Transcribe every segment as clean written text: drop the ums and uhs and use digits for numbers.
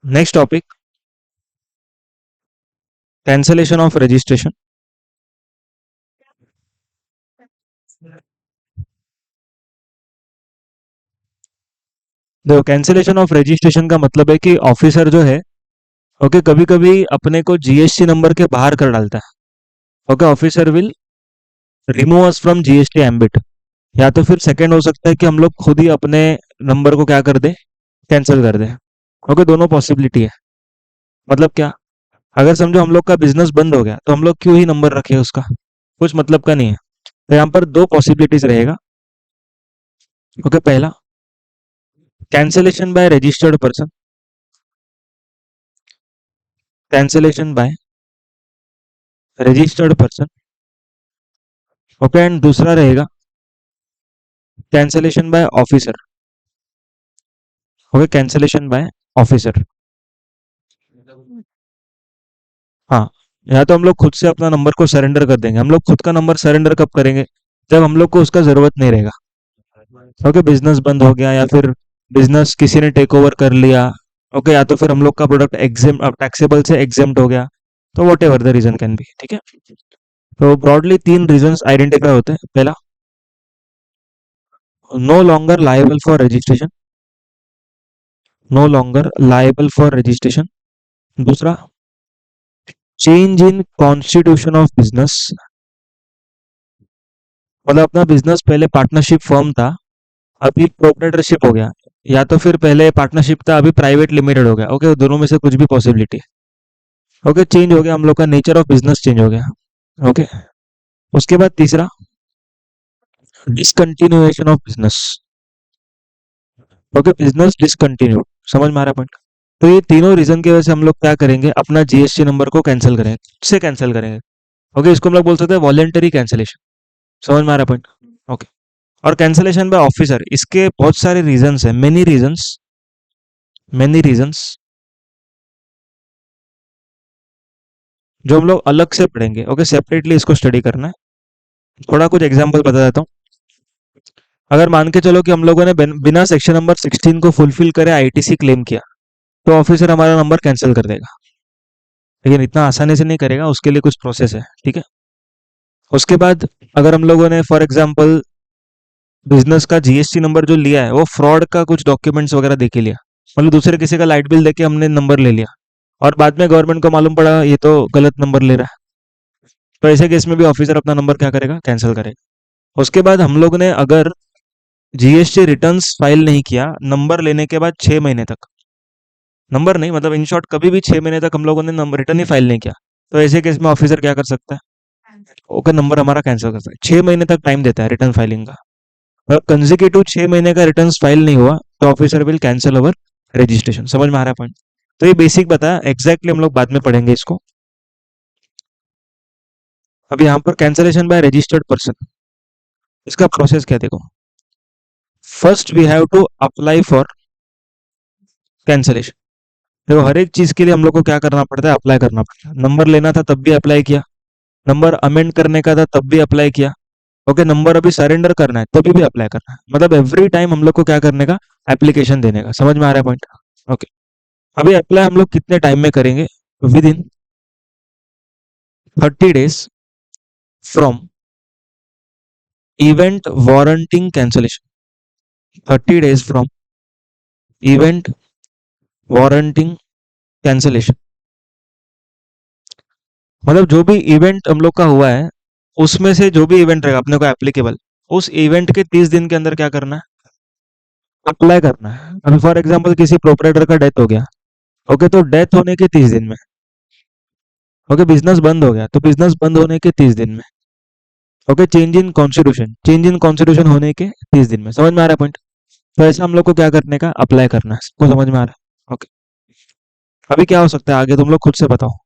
Next topic, cancellation of registration. देखो, cancellation of registration का मतलब है कि ऑफिसर जो है, ओके, कभी कभी अपने को जीएसटी नंबर के बाहर कर डालता है। Okay, officer will remove us from GST ambit. या तो फिर सेकंड हो सकता है कि हम लोग खुद ही अपने नंबर को क्या कर दे, कैंसिल कर दे। ओके, दोनों पॉसिबिलिटी है। मतलब क्या, अगर समझो हम लोग का बिजनेस बंद हो गया तो हम लोग क्यों ही नंबर रखे उसका, कुछ मतलब का नहीं है। तो यहाँ पर दो पॉसिबिलिटीज रहेगा। ओके, पहला, cancellation by registered person, cancellation by registered person. Okay, and दूसरा रहेगा cancellation by officer. Okay, cancellation by officer. हाँ, या तो हम लोग खुद से अपना नंबर को सरेंडर कर देंगे। हम लोग खुद का नंबर सरेंडर कब करेंगे, जब हम लोग को उसका जरूरत नहीं रहेगा। ओके, बिजनेस बंद हो गया या फिर बिजनेस किसी ने टेक ओवर कर लिया। ओके, या तो फिर हम लोग का प्रोडक्ट एग्जिम टैक्सेबल से एग्जेम्प्ट हो गया। तो whatever the reason can be, ठीक है। तो ब्रॉडली तीन रीजंस आइडेंटिफाई होते हैं। पहला, no longer liable for registration, no longer liable for registration. दूसरा, change in constitution of business, मतलब अपना बिजनेस पहले पार्टनरशिप फर्म था, अभी प्रोप्राइटरशिप हो गया। या तो फिर पहले पार्टनरशिप था, अभी प्राइवेट लिमिटेड हो गया। ओके, दोनों में से कुछ भी पॉसिबिलिटी है। ओके, चेंज हो गया, हम लोग का नेचर ऑफ बिजनेस चेंज हो गया। ओके, उसके बाद तीसरा, discontinuation of business. Okay, business discontinue. समझ में आ रहा है पॉइंट। तो ये तीनों रीजन की वजह से हम लोग क्या करेंगे, अपना जीएसटी नंबर को कैंसिल करेंगे, से कैंसिल करेंगे। ओके, इसको हम लोग बोल सकते हैं वॉलेंटरी कैंसिलेशन। समझ में आ रहा है पॉइंट। ओके, और कैंसिलेशन बाय ऑफिसर, इसके बहुत सारे रीजंस हैं, मेनी रीजंस, मेनी रीजंस, जो हम लोग अलग से पढ़ेंगे। ओके, सेपरेटली इसको स्टडी करना है। थोड़ा कुछ एग्जांपल बता देता हूँ। अगर मान के चलो कि हम लोगों ने बिना सेक्शन नंबर 16 को फुलफिल करे आईटीसी क्लेम किया, तो ऑफिसर हमारा नंबर कैंसिल कर देगा। लेकिन इतना आसानी से नहीं करेगा, उसके लिए कुछ प्रोसेस है, ठीक है। उसके बाद, अगर हम लोगों ने फॉर एग्जांपल बिजनेस का जीएसटी नंबर जो लिया है वो फ्रॉड का कुछ डॉक्यूमेंट्स वगैरह देके लिया, मतलब दूसरे किसी का लाइट बिल देके हमने नंबर ले लिया, और बाद में गवर्नमेंट को मालूम पड़ा ये तो गलत नंबर ले रहा है, तो ऐसे केस में भी ऑफिसर अपना नंबर क्या करेगा, कैंसिल करेगा। उसके बाद हम लोग ने अगर जीएसटी रिटर्न्स फाइल नहीं किया नंबर लेने के बाद 6 महीने तक, नंबर नहीं मतलब इन शॉर्ट कभी भी 6 महीने तक हम लोगों ने नंबर रिटर्न ही फाइल नहीं किया, तो ऐसे केस में ऑफिसर क्या कर सकता है, ओके, नंबर हमारा कैंसिल कर सकता है। 6 महीने तक टाइम देता है रिटर्न फाइलिंग का। अगर कंजिक्यूटिव 6 महीने का रिटर्न फाइल नहीं हुआ तो officer will cancel our registration. समझ में आ रहा है पॉइंट। तो ये बेसिक बताया, एग्जैक्टली हम लोग बाद में पढ़ेंगे इसको। अभी यहाँ पर कैंसिलेशन बाय रजिस्टर्ड पर्सन, इसका प्रोसेस क्या देखो। First we have to apply for cancellation. देखो, हर एक चीज के लिए हम लोग को क्या करना पड़ता है, अप्लाई करना पड़ता है। नंबर लेना था तब भी अप्लाई किया, नंबर अमेंड करने का था तब भी अप्लाई किया। ओके, नंबर अभी सरेंडर करना है तभी भी अप्लाई करना है, मतलब एवरी टाइम हम लोग को क्या करने का, एप्लीकेशन देने का। समझ में आ रहा है पॉइंट। ओके, अभी अप्लाई हम लोग कितने टाइम में करेंगे, within 30 days from event warranting cancellation, 30 days from event warranting cancellation. मतलब जो भी इवेंट हम लोग का हुआ है, उसमें से जो भी इवेंट रहेगा अपने को एप्लीकेबल, उस इवेंट के 30 दिन के अंदर क्या करना है, अप्लाई करना है। अभी फॉर एग्जांपल किसी प्रोपराइटर का डेथ हो गया, ओके, तो डेथ होने के 30 दिन में, ओके, बिजनेस बंद हो गया तो बिजनेस बंद होने के 30 दिन में, ओके, चेंज इन कॉन्स्टिट्यूशन होने के 30 दिन में। समझ में आ रहा है पॉइंट। तो ऐसा हम लोग को क्या करने का, अप्लाई करना है। सबको समझ में आ रहा है। ओके, अभी क्या हो सकता है आगे, तुम लोग खुद से बताओ,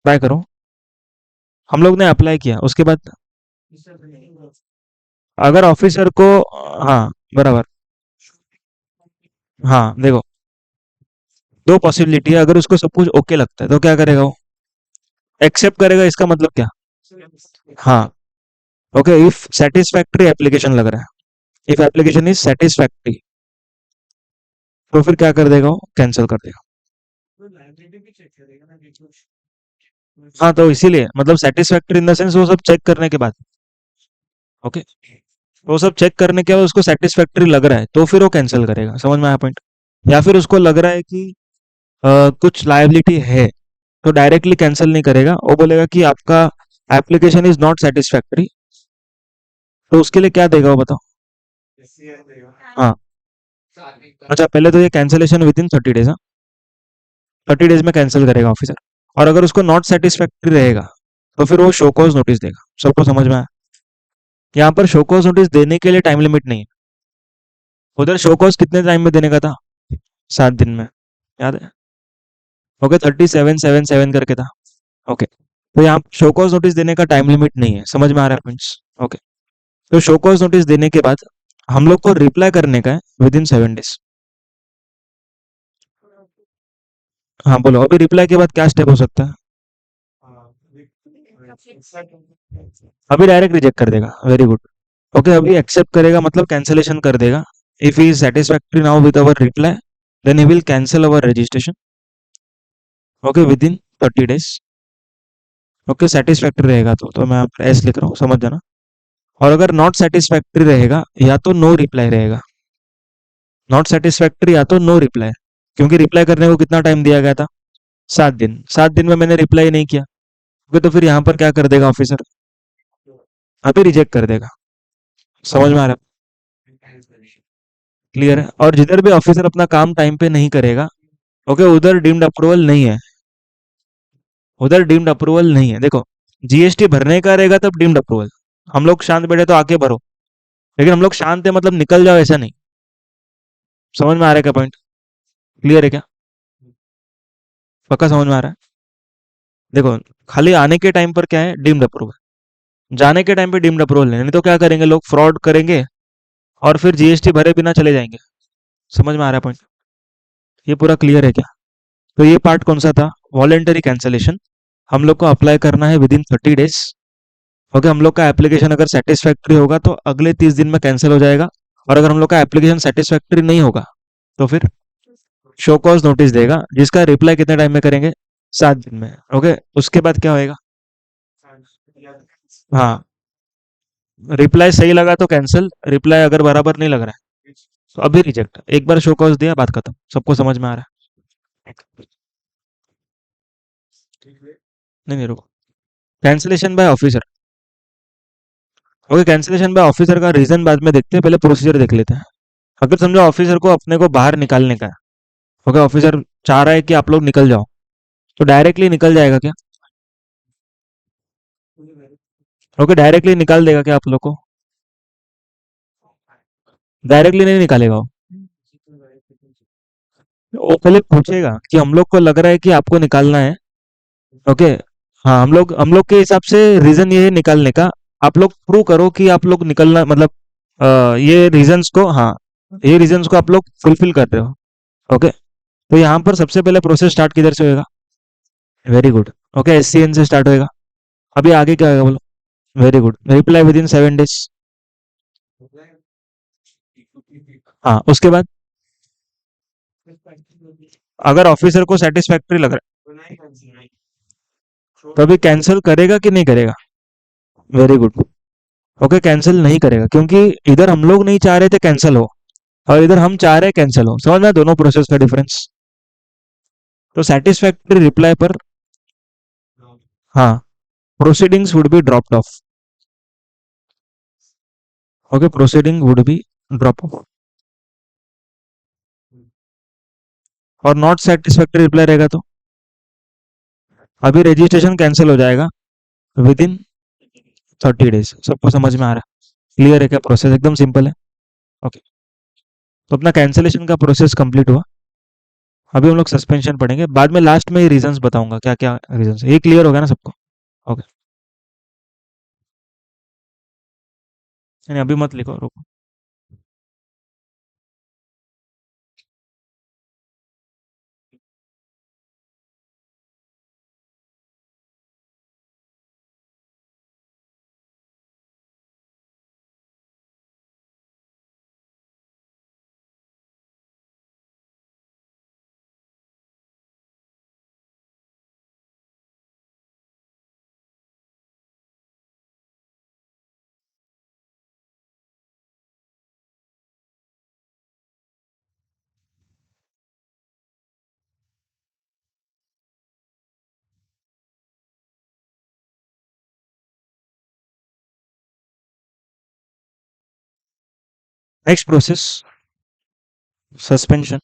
ट्राई करो। हम लोग ने अप्लाई किया, उसके बाद अगर ऑफिसर को, हाँ, बराबर, हाँ, देखो, दो पॉसिबिलिटी है। अगर उसको सब कुछ ओके लगता है तो क्या करेगा, वो एक्सेप्ट करेगा। इसका मतलब क्या, हाँ, ओके, इफ सेटिस्फैक्ट्री एप्लीकेशन लग रहा है, इफ एप्लीकेशन इज सेटिस्फैक्ट्री, तो फिर क्या कर देगा, वो कैंसिल कर देगा। हाँ तो इसीलिए मतलब सेटिस्फैक्टरी इन द सेंस वो सब चेक करने के बाद। ओके, वो सब चेक करने के बाद उसको सेटिस्फैक्टरी लग रहा है तो फिर वो कैंसिल करेगा। समझ में आया पॉइंट? या फिर उसको लग रहा है कि कुछ लायबिलिटी है तो डायरेक्टली कैंसिल नहीं करेगा, वो बोलेगा कि आपका एप्लीकेशन इज नॉट सेटिस्फैक्टरी। तो उसके लिए क्या देगा वो बताओ? हाँ, अच्छा पहले तो ये कैंसिलेशन विद इन 30 डेज। हाँ, 30 डेज में कैंसिल करेगा ऑफिसर। और अगर उसको नॉट सेटिस्फैक्टरी रहेगा तो फिर वो शो कॉज नोटिस देगा। सबको समझ में आया? यहाँ पर शो कॉज नोटिस देने के लिए टाइम लिमिट नहीं है। उधर शो कॉज कितने टाइम में देने का था? 7 दिन में, याद है? ओके, 3777 करके था। ओके, तो यहाँ शो कॉज नोटिस देने का टाइम लिमिट नहीं है। समझ में आ रहा है फ्रेंड्स? ओके, तो शो कॉज नोटिस देने के बाद हम लोग को रिप्लाई करने का है विद इन 7 डेज। हाँ बोलो, अभी रिप्लाई के बाद क्या स्टेप हो सकता है? अभी डायरेक्ट रिजेक्ट कर देगा। Very good. ओके, अभी एक्सेप्ट करेगा मतलब कैंसिलेशन कर देगा। If he is satisfactory now with our reply then he will cancel our registration. Okay, within 30 days. Okay, satisfactory रहेगा तो मैं एस लिख रहा हूँ, समझ जाना। और अगर नॉट सेटिस्फैक्ट्री रहेगा या तो नो रिप्लाई रहेगा। नॉट सेटिस्फैक्ट्री या तो नो रिप्लाई, क्योंकि रिप्लाई करने को कितना टाइम दिया गया था? 7 दिन। 7 दिन में मैंने रिप्लाई नहीं किया। ओके, तो फिर यहाँ पर क्या कर देगा ऑफिसर? अभी रिजेक्ट कर देगा। समझ में आ रहा है? क्लियर है? और जिधर भी ऑफिसर अपना काम टाइम पे नहीं करेगा, ओके, उधर डीम्ड अप्रूवल नहीं है। उधर डीम्ड अप्रूवल नहीं है। देखो, जीएसटी भरने का रहेगा तब डीम्ड अप्रूवल। हम लोग शांत बैठे तो आके भरो, लेकिन हम लोग शांत है मतलब निकल जाओ ऐसा नहीं। समझ में आ रहा है क्या पॉइंट? क्लियर है क्या? पक्का समझ में आ रहा है? देखो, खाली आने के टाइम पर क्या है? Deemed approval. जाने के टाइम पे डीम्ड अप्रूवल नहीं तो क्या करेंगे लोग? फ्रॉड करेंगे और फिर जीएसटी भरे बिना चले जाएंगे। समझ में आ रहा है पॉइंट? ये पूरा क्लियर है क्या? तो ये पार्ट कौन सा था? Voluntary cancellation. हम लोग को अप्लाई करना है विद इन 30 डेज। ओके, हम लोग का एप्लीकेशन अगर सेटिस्फैक्ट्री होगा तो अगले 30 दिन में कैंसिल हो जाएगा। और अगर हम लोग का एप्लीकेशन सेटिस्फैक्ट्री नहीं होगा तो फिर शो कॉज नोटिस देगा, जिसका रिप्लाई कितने टाइम में करेंगे? 7 दिन में। ओके, उसके बाद क्या होएगा? हाँ, रिप्लाई सही लगा तो कैंसिल, रिप्लाई अगर बराबर नहीं लग रहा है तो अभी रिजेक्ट। एक बार शो कॉज दिया, बात खत्म। सबको समझ में आ रहा है? नहीं नहीं, रुको। Cancellation by officer. Okay, cancellation by officer का रीजन बाद में देखते हैं, पहले प्रोसीजर देख लेते हैं। अगर समझो ऑफिसर को अपने को बाहर निकालने का है, ओके, ऑफिसर चाह रहा है कि आप लोग निकल जाओ, तो डायरेक्टली निकल जाएगा क्या? ओके, डायरेक्टली निकाल देगा क्या आप लोग को? डायरेक्टली नहीं निकालेगा वो पहले पूछेगा कि हम लोग को लग रहा है कि आपको निकालना है। ओके, हाँ, हम लोग के हिसाब से रीजन ये है निकालने का। आप लोग प्रूव करो कि आप लोग निकलना मतलब ये रीजंस को, हाँ, ये रीजंस को आप लोग फुलफिल कर रहे हो। ओके, तो यहाँ पर सबसे पहले प्रोसेस स्टार्ट किधर से होएगा? Very good. ओके, एससीएन से स्टार्ट होएगा। अभी आगे क्या होगा बोलो? Very good, reply with in 7 days. हाँ, उसके बाद अगर ऑफिसर को सेटिस्फैक्ट्री लग रहा है तो अभी कैंसिल करेगा कि नहीं करेगा? Very good. ओके, कैंसिल नहीं करेगा क्योंकि इधर हम लोग नहीं चाह रहे थे कैंसिल हो और इधर हम चाह रहे कैंसिल हो। समझ में आया दोनों प्रोसेस का डिफरेंस? तो सेटिस्फैक्टरी रिप्लाई पर, हाँ, proceedings would be dropped of. Okay, proceeding would be drop of. और नॉट सेटिस्फैक्टरी रिप्लाई रहेगा तो अभी रजिस्ट्रेशन कैंसिल हो जाएगा विद इन 30 डेज। सबको समझ में आ रहा है? क्लियर है क्या? प्रोसेस एकदम सिंपल है। ओके, तो अपना कैंसिलेशन का प्रोसेस कंप्लीट हुआ। अभी हम लोग सस्पेंशन पढ़ेंगे, बाद में लास्ट में रीजंस बताऊंगा क्या क्या रीजंस। ये क्लियर हो गया ना सबको? ओके, नहीं अभी मत लिखो, रुको। Next process suspension.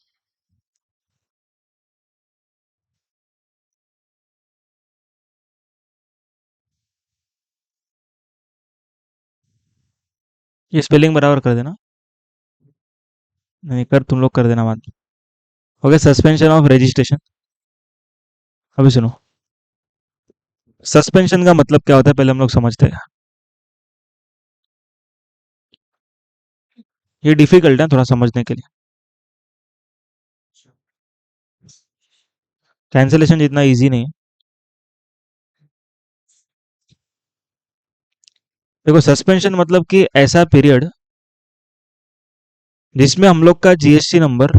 ये स्पेलिंग बराबर कर देना। नहीं कर, तुम लोग कर देना बात। Okay, suspension of registration. अभी सुनो, सस्पेंशन का मतलब क्या होता है पहले हम लोग समझते हैं। ये डिफिकल्ट है थोड़ा समझने के लिए। कैंसिलेशन जितना इजी नहीं है। देखो, सस्पेंशन मतलब कि ऐसा पीरियड जिसमें हम लोग का GST number,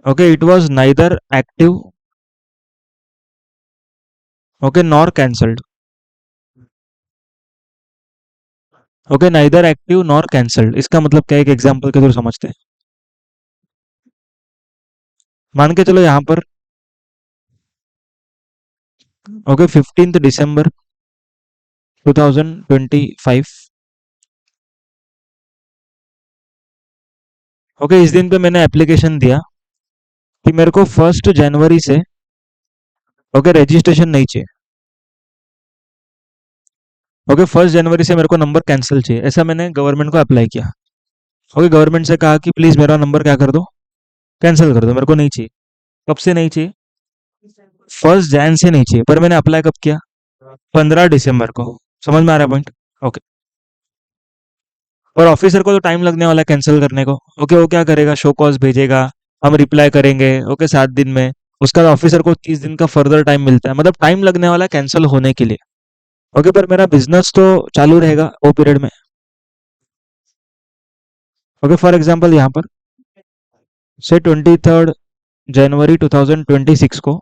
okay, it was neither active, okay, nor cancelled. Okay, neither active nor cancelled, इसका मतलब क्या है, एक एग्जांपल के थ्रू समझते हैं। मान के चलो यहाँ पर, ओके, 15 दिसंबर 2025, ओके, इस दिन पे मैंने एप्लीकेशन दिया कि मेरे को 1 जनवरी से, ओके, रजिस्ट्रेशन नहीं चाहिए। ओके, 1 जनवरी से मेरे को नंबर कैंसिल चाहिए, ऐसा मैंने गवर्नमेंट को अप्लाई किया। ओके, गवर्नमेंट से कहा कि प्लीज मेरा नंबर क्या कर दो, कैंसिल कर दो, मेरे को नहीं चाहिए। कब से नहीं चाहिए? 1 जैन से नहीं चाहिए, पर मैंने अप्लाई कब किया? 15 दिसंबर को। समझ में आ रहा है पॉइंट? ओके। और ऑफिसर को तो टाइम लगने वाला है कैंसिल करने को। ओके, वो क्या करेगा, शो कॉज भेजेगा, हम रिप्लाई करेंगे, ओके, 7 दिन में। उसका ऑफिसर को 30 दिन का फर्दर टाइम मिलता है, मतलब टाइम लगने वाला है कैंसिल होने के लिए। ओके, पर मेरा बिजनेस तो चालू रहेगा वो पीरियड में। ओके, फॉर एग्जाम्पल यहाँ पर से 23 जनवरी 2026 को,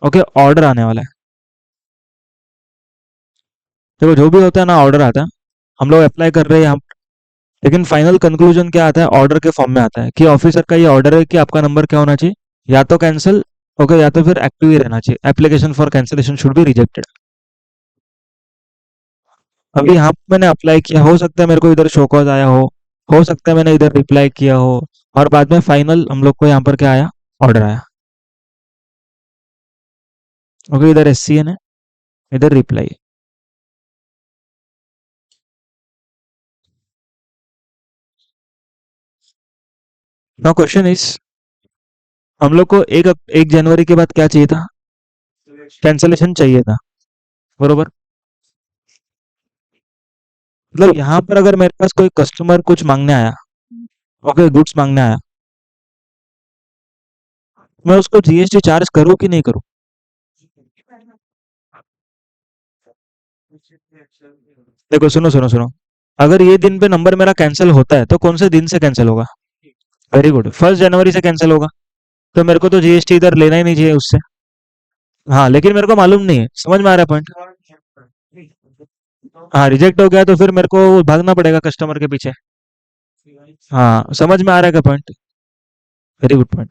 ओके, ऑर्डर आने वाला है। देखो, जो भी होता है ना, ऑर्डर आता है, हम लोग अप्लाई कर रहे हैं यहाँ, लेकिन फाइनल कंक्लूजन क्या आता है, ऑर्डर के फॉर्म में आता है कि ऑफिसर का ये ऑर्डर है कि आपका नंबर क्या होना चाहिए, या तो कैंसिल, ओके, या तो फिर एक्टिव ही रहना चाहिए, application for cancellation should be rejected. अभी यहाँ पे मैंने अप्लाई किया, हो सकता है मेरे को इधर शो कॉज आया हो सकता है मैंने इधर रिप्लाई किया हो, और बाद में फाइनल हम लोग को यहाँ पर क्या आया, ऑर्डर आया। ओके, इधर SCN है, इधर रिप्लाई। नाउ क्वेश्चन इज, हम लोग को 1 जनवरी के बाद क्या चाहिए था, कैंसिलेशन चाहिए था, बरोबर। मतलब यहाँ पर अगर मेरे पास कोई कस्टमर कुछ मांगने आया, ओके, गुड्स मांगने आया, मैं उसको जीएसटी चार्ज करूँ कि नहीं करूँ? देखो, सुनो सुनो सुनो, अगर ये दिन पे नंबर मेरा कैंसिल होता है तो कौन से दिन से कैंसिल होगा? वेरी गुड, 1 जनवरी से कैंसिल होगा। तो मेरे को तो जीएसटी इधर लेना ही नहीं चाहिए उससे। हाँ, लेकिन मेरे को मालूम नहीं है, समझ में आ रहा है पॉइंट? हाँ, रिजेक्ट हो गया तो फिर मेरे को भागना पड़ेगा कस्टमर के पीछे। हाँ, समझ में आ रहा है क्या पॉइंट? Very good point.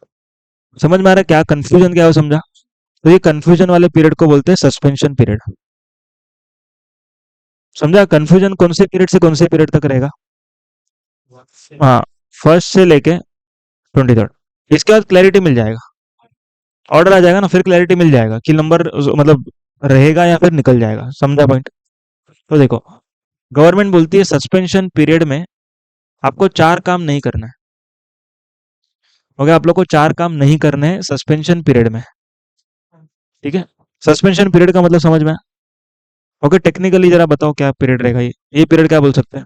समझ में आ रहा है क्या कंफ्यूजन क्या है वो समझा? तो ये कंफ्यूजन वाले पीरियड को बोलते हैं सस्पेंशन पीरियड। समझा? कंफ्यूजन कौन से पीरियड से कौन से पीरियड तक रहेगा? हाँ, फर्स्ट से लेके 23rd। इसके बाद क्लैरिटी मिल जाएगा, ऑर्डर आ जाएगा ना, फिर क्लैरिटी मिल जाएगा कि नंबर मतलब रहेगा या फिर निकल जाएगा। समझा पॉइंट? तो देखो, गवर्नमेंट बोलती है सस्पेंशन पीरियड में आपको 4 काम नहीं करना है। ओके, आप लोग को 4 काम नहीं करने हैं सस्पेंशन पीरियड में। ठीक है, सस्पेंशन पीरियड का मतलब समझ में आया? ओके, टेक्निकली जरा बताओ क्या पीरियड रहेगा ये पीरियड क्या बोल सकते हैं?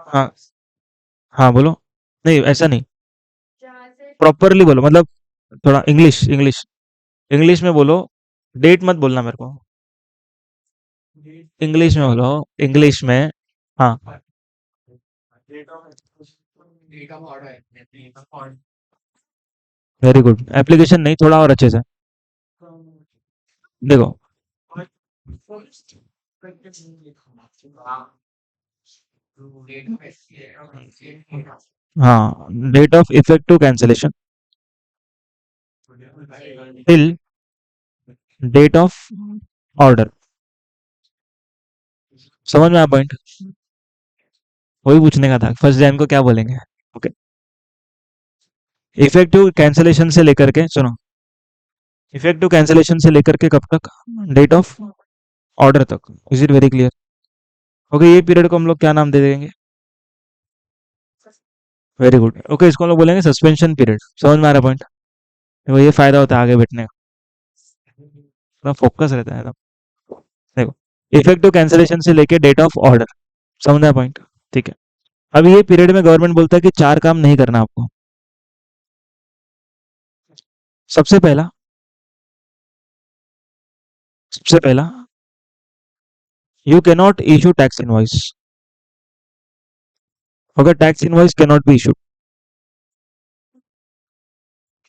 हाँ, हाँ बोलो। नहीं, ऐसा नहीं, प्रॉपरली बोलो, मतलब थोड़ा इंग्लिश इंग्लिश इंग्लिश में बोलो। डेट मत बोलना मेरे को, इंग्लिश में बोलो, इंग्लिश में। हाँ, वेरी गुड, एप्लीकेशन नहीं, थोड़ा और अच्छे से देखो। हाँ, date of effective cancellation till date of order. समझ में आया पॉइंट? वही पूछने का था, फर्स्ट जैन को क्या बोलेंगे। ओके, इफेक्टिव कैंसलेशन से लेकर के सुनो, इफेक्टिव कैंसलेशन से लेकर के कब तक, डेट ऑफ ऑर्डर तक। Is it very clear? Okay, ये पीरियड को हम लोग क्या नाम दे देंगे? Very good. ओके, इसको हम लोग बोलेंगे सस्पेंशन पीरियड। समझ में आ रहा पॉइंट? देखो ये फायदा होता है आगे बैठने का, थोड़ा फोकस रहता है एकदम। देखो, इफेक्टिव कैंसलेशन से लेके डेट ऑफ ऑर्डर, समझना पॉइंट? ठीक है। अब ये पीरियड में गवर्नमेंट बोलता है कि चार काम नहीं करना आपको। सबसे पहला, सबसे पहला, you cannot issue tax invoice. अगर tax invoice cannot be issue,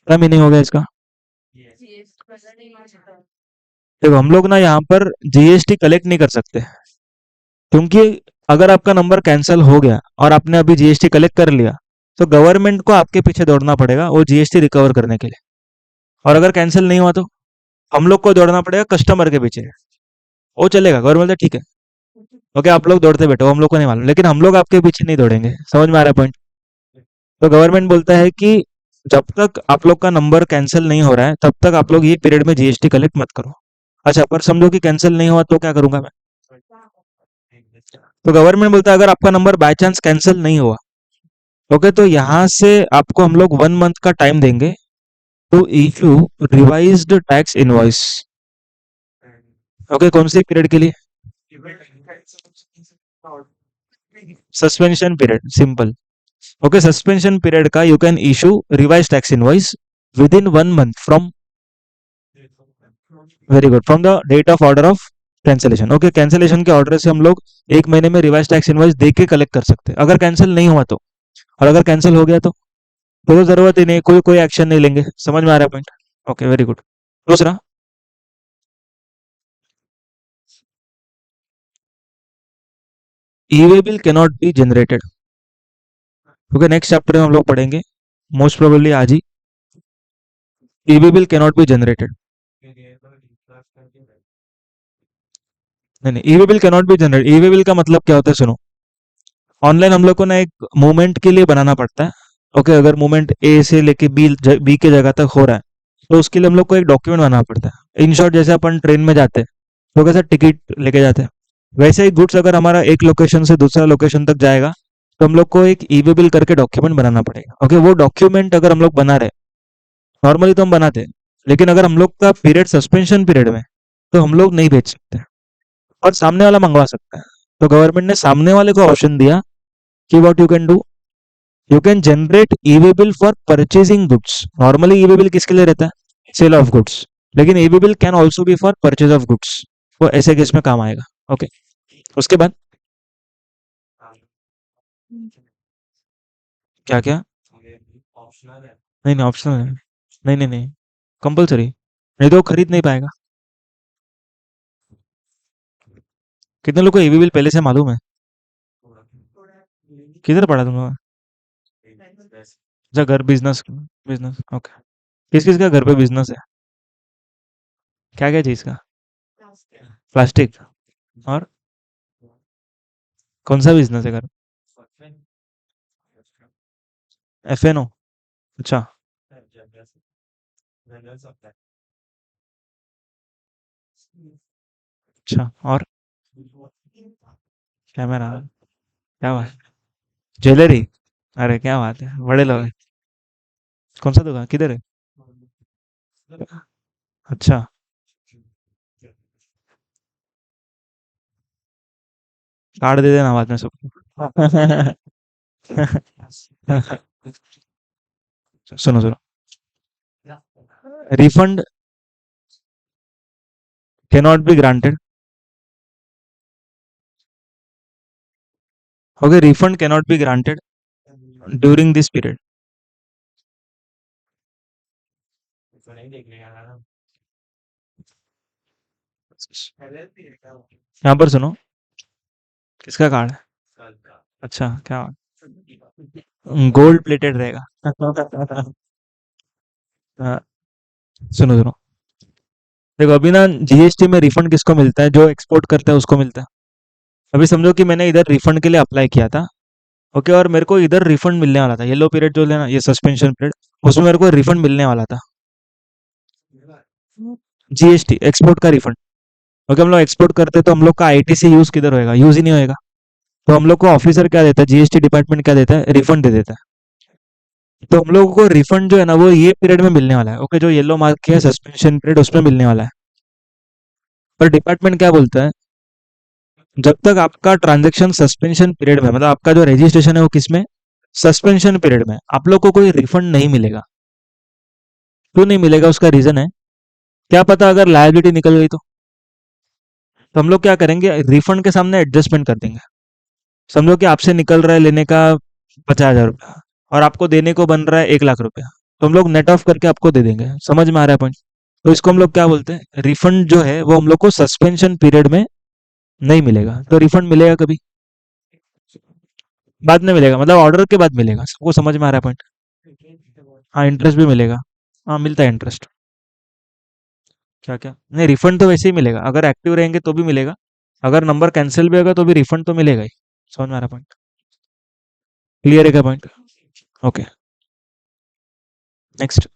क्या मीनिंग हो गया इसका? देखो हम लोग ना यहाँ पर जीएसटी कलेक्ट नहीं कर सकते, क्योंकि अगर आपका नंबर कैंसिल हो गया और आपने अभी जीएसटी कलेक्ट कर लिया, तो गवर्नमेंट को आपके पीछे दौड़ना पड़ेगा वो जीएसटी रिकवर करने के लिए। और अगर कैंसिल नहीं हुआ तो हम लोग को दौड़ना पड़ेगा कस्टमर के पीछे। वो चलेगा, गवर्नमेंट बोलता है, ठीक है, ओके आप लोग दौड़ते बैठो, हम लोग को नहीं मालूम, लेकिन हम लोग आपके पीछे नहीं दौड़ेंगे। समझ में आ रहा है पॉइंट? तो गवर्नमेंट बोलता है कि जब तक आप लोग का नंबर कैंसिल नहीं हो रहा है तब तक आप लोग ये पीरियड में जीएसटी कलेक्ट मत करो। अच्छा, पर समझो कि कैंसिल नहीं हुआ तो क्या करूंगा मैं? तो गवर्नमेंट बोलता है अगर आपका नंबर बाय चांस कैंसिल नहीं हुआ, ओके, तो यहाँ से आपको हम लोग 1 मंथ का टाइम देंगे to issue revised tax invoice. Okay, कौन से पीरियड के लिए? Suspension period, simple. Okay, suspension period का you can issue revise tax invoice within 1 month from, very good, from the date of order of cancellation. Okay, cancellation के order से हम लोग 1 महीने में रिवाइज टैक्स इनवॉइस दे के collect कर सकते हैं, अगर कैंसिल नहीं हुआ तो। और अगर कैंसिल हो गया तो जरूरत ही नहीं, कोई कोई एक्शन नहीं लेंगे। समझ में आ रहा है पॉइंट? Okay, very good. दूसरा, e way bill cannot be generated. Okay, next chapter में हम लोग पढ़ेंगे, मोस्ट प्रोबेबली आज ही। E way bill cannot be generated, नहीं नहीं, e way bill cannot be generated. E way bill का मतलब क्या होता है सुनो, ऑनलाइन हम लोग को ना एक मूवमेंट के लिए बनाना पड़ता है। ओके, अगर मूवमेंट ए से लेके बी के जगह तक हो रहा है, तो उसके लिए हम लोग को एक डॉक्यूमेंट बनाना पड़ता है। इन शॉर्ट, जैसे अपन ट्रेन में जाते हैं तो कैसे टिकट लेके जाते हैं, वैसे ही गुड्स अगर हमारा एक लोकेशन से दूसरा लोकेशन तक जाएगा, तो हम लोग को एक ई वे बिल करके डॉक्यूमेंट बनाना पड़ेगा। ओके, वो डॉक्यूमेंट अगर हम लोग बना रहे, नॉर्मली तो हम बनाते हैं, लेकिन अगर हम लोग का पीरियड सस्पेंशन पीरियड में, तो हम लोग नहीं बेच सकते और सामने वाला मंगवा सकता है। तो गवर्नमेंट ने सामने वाले को ऑप्शन दिया कि what you can do, you can generate e way bill for purchasing goods. Normally e way bill किसके लिए रहता है? Sale of goods. लेकिन e way bill can also be for purchase of goods, वो ऐसे case में काम आएगा। ओके, उसके बाद क्या क्या? नहीं नहीं, ऑप्शनल है। नहीं नहीं नहीं, कंपलसरी, नहीं तो वो खरीद नहीं पाएगा। कितने लोग को ई वे बिल पहले से मालूम है? किधर पढ़ा तुम लोग? अच्छा, घर, बिजनेस, बिजनेस, ओके। किस किस का घर पे बिजनेस है? क्या क्या चीज का? प्लास्टिक, और कौन सा बिजनेस है घर? एफ एन ओ, अच्छा। अच्छा, और कैमरा, क्या बात, ज्वेलरी, अरे क्या बात है, बड़े लोग हैं। कौन सा दुकान, किधर है? अच्छा, कार्ड दे देना बाद में सबको। सुनो सुनो, refund cannot be granted. Okay, refund cannot be granted during this period. यहाँ पर सुनो, किसका कार्ड है? अच्छा, क्या गोल्ड प्लेटेड रहेगा। हाँ, सुनो सुनो, देखो अभी ना जीएसटी में रिफंड किसको मिलता है? जो एक्सपोर्ट करता है उसको मिलता है। अभी समझो कि मैंने इधर रिफंड के लिए अप्लाई किया था, ओके, और मेरे को इधर रिफंड मिलने वाला था, येलो पीरियड जो लेना, ये सस्पेंशन पीरियड, उसमें मेरे को रिफंड मिलने वाला था। जीएसटी एक्सपोर्ट का रिफंड। ओके, हम लोग एक्सपोर्ट करते तो हम लोग का आईटीसी यूज किधर होएगा, यूज ही नहीं होएगा। तो हम लोग को ऑफिसर क्या देता है, जीएसटी डिपार्टमेंट क्या देता है, रिफंड दे देता है। तो हम लोगों को रिफंड जो है ना वो ये पीरियड में मिलने वाला है। ओके, जो येलो मार्क किया सस्पेंशन पीरियड उसमें मिलने वाला है। पर डिपार्टमेंट क्या बोलता है, जब तक आपका ट्रांजैक्शन सस्पेंशन पीरियड में, मतलब आपका जो रजिस्ट्रेशन है वो किसमें, सस्पेंशन पीरियड में, आप लोग को कोई रिफंड नहीं मिलेगा। क्यों नहीं मिलेगा, उसका रीजन है, क्या पता अगर लायबिलिटी निकल गई तो हम लोग क्या करेंगे, रिफंड के सामने एडजस्टमेंट कर देंगे। समझो कि आपसे निकल रहा है लेने का 50,000 रुपया, और आपको देने को बन रहा है 1 लाख रुपया, तो हम लोग नेट ऑफ करके आपको दे देंगे। समझ में आ रहा है पॉइंट? तो इसको हम लोग क्या बोलते हैं, रिफंड जो है वो हम लोग को सस्पेंशन पीरियड में नहीं मिलेगा। तो रिफंड मिलेगा कभी बाद में मिलेगा, मतलब ऑर्डर के बाद मिलेगा। सबको समझ में आ रहा है पॉइंट? हाँ, इंटरेस्ट भी मिलेगा। हाँ, मिलता है इंटरेस्ट। क्या क्या नहीं, रिफंड तो वैसे ही मिलेगा, अगर एक्टिव रहेंगे तो भी मिलेगा, अगर नंबर कैंसिल भी होगा तो भी रिफंड तो मिलेगा ही। समझ में आ रहा है पॉइंट? क्लियर है क्या point? Okay, next.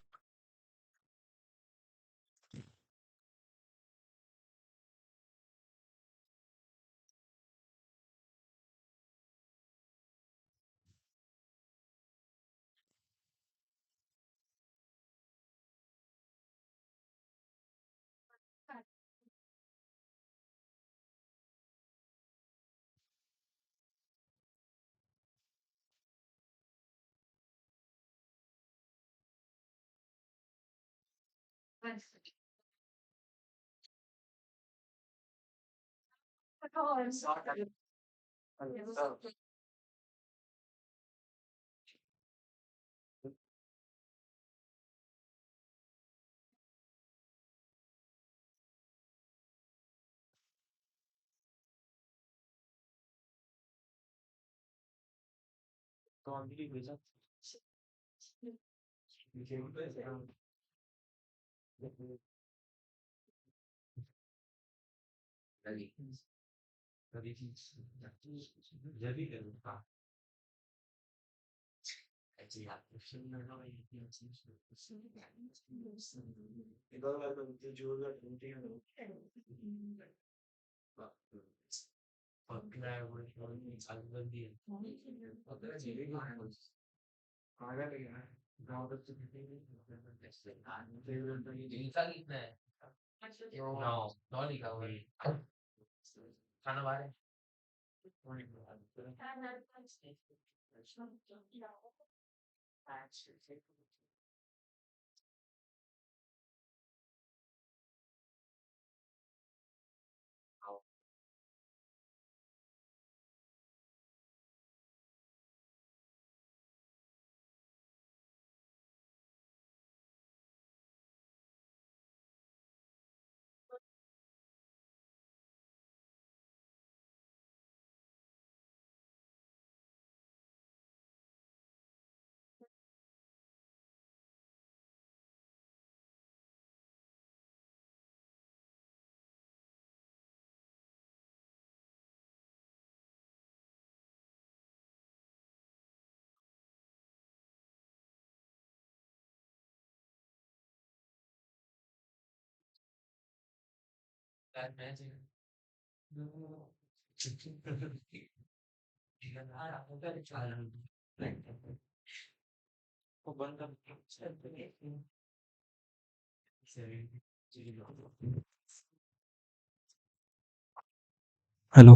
Hello,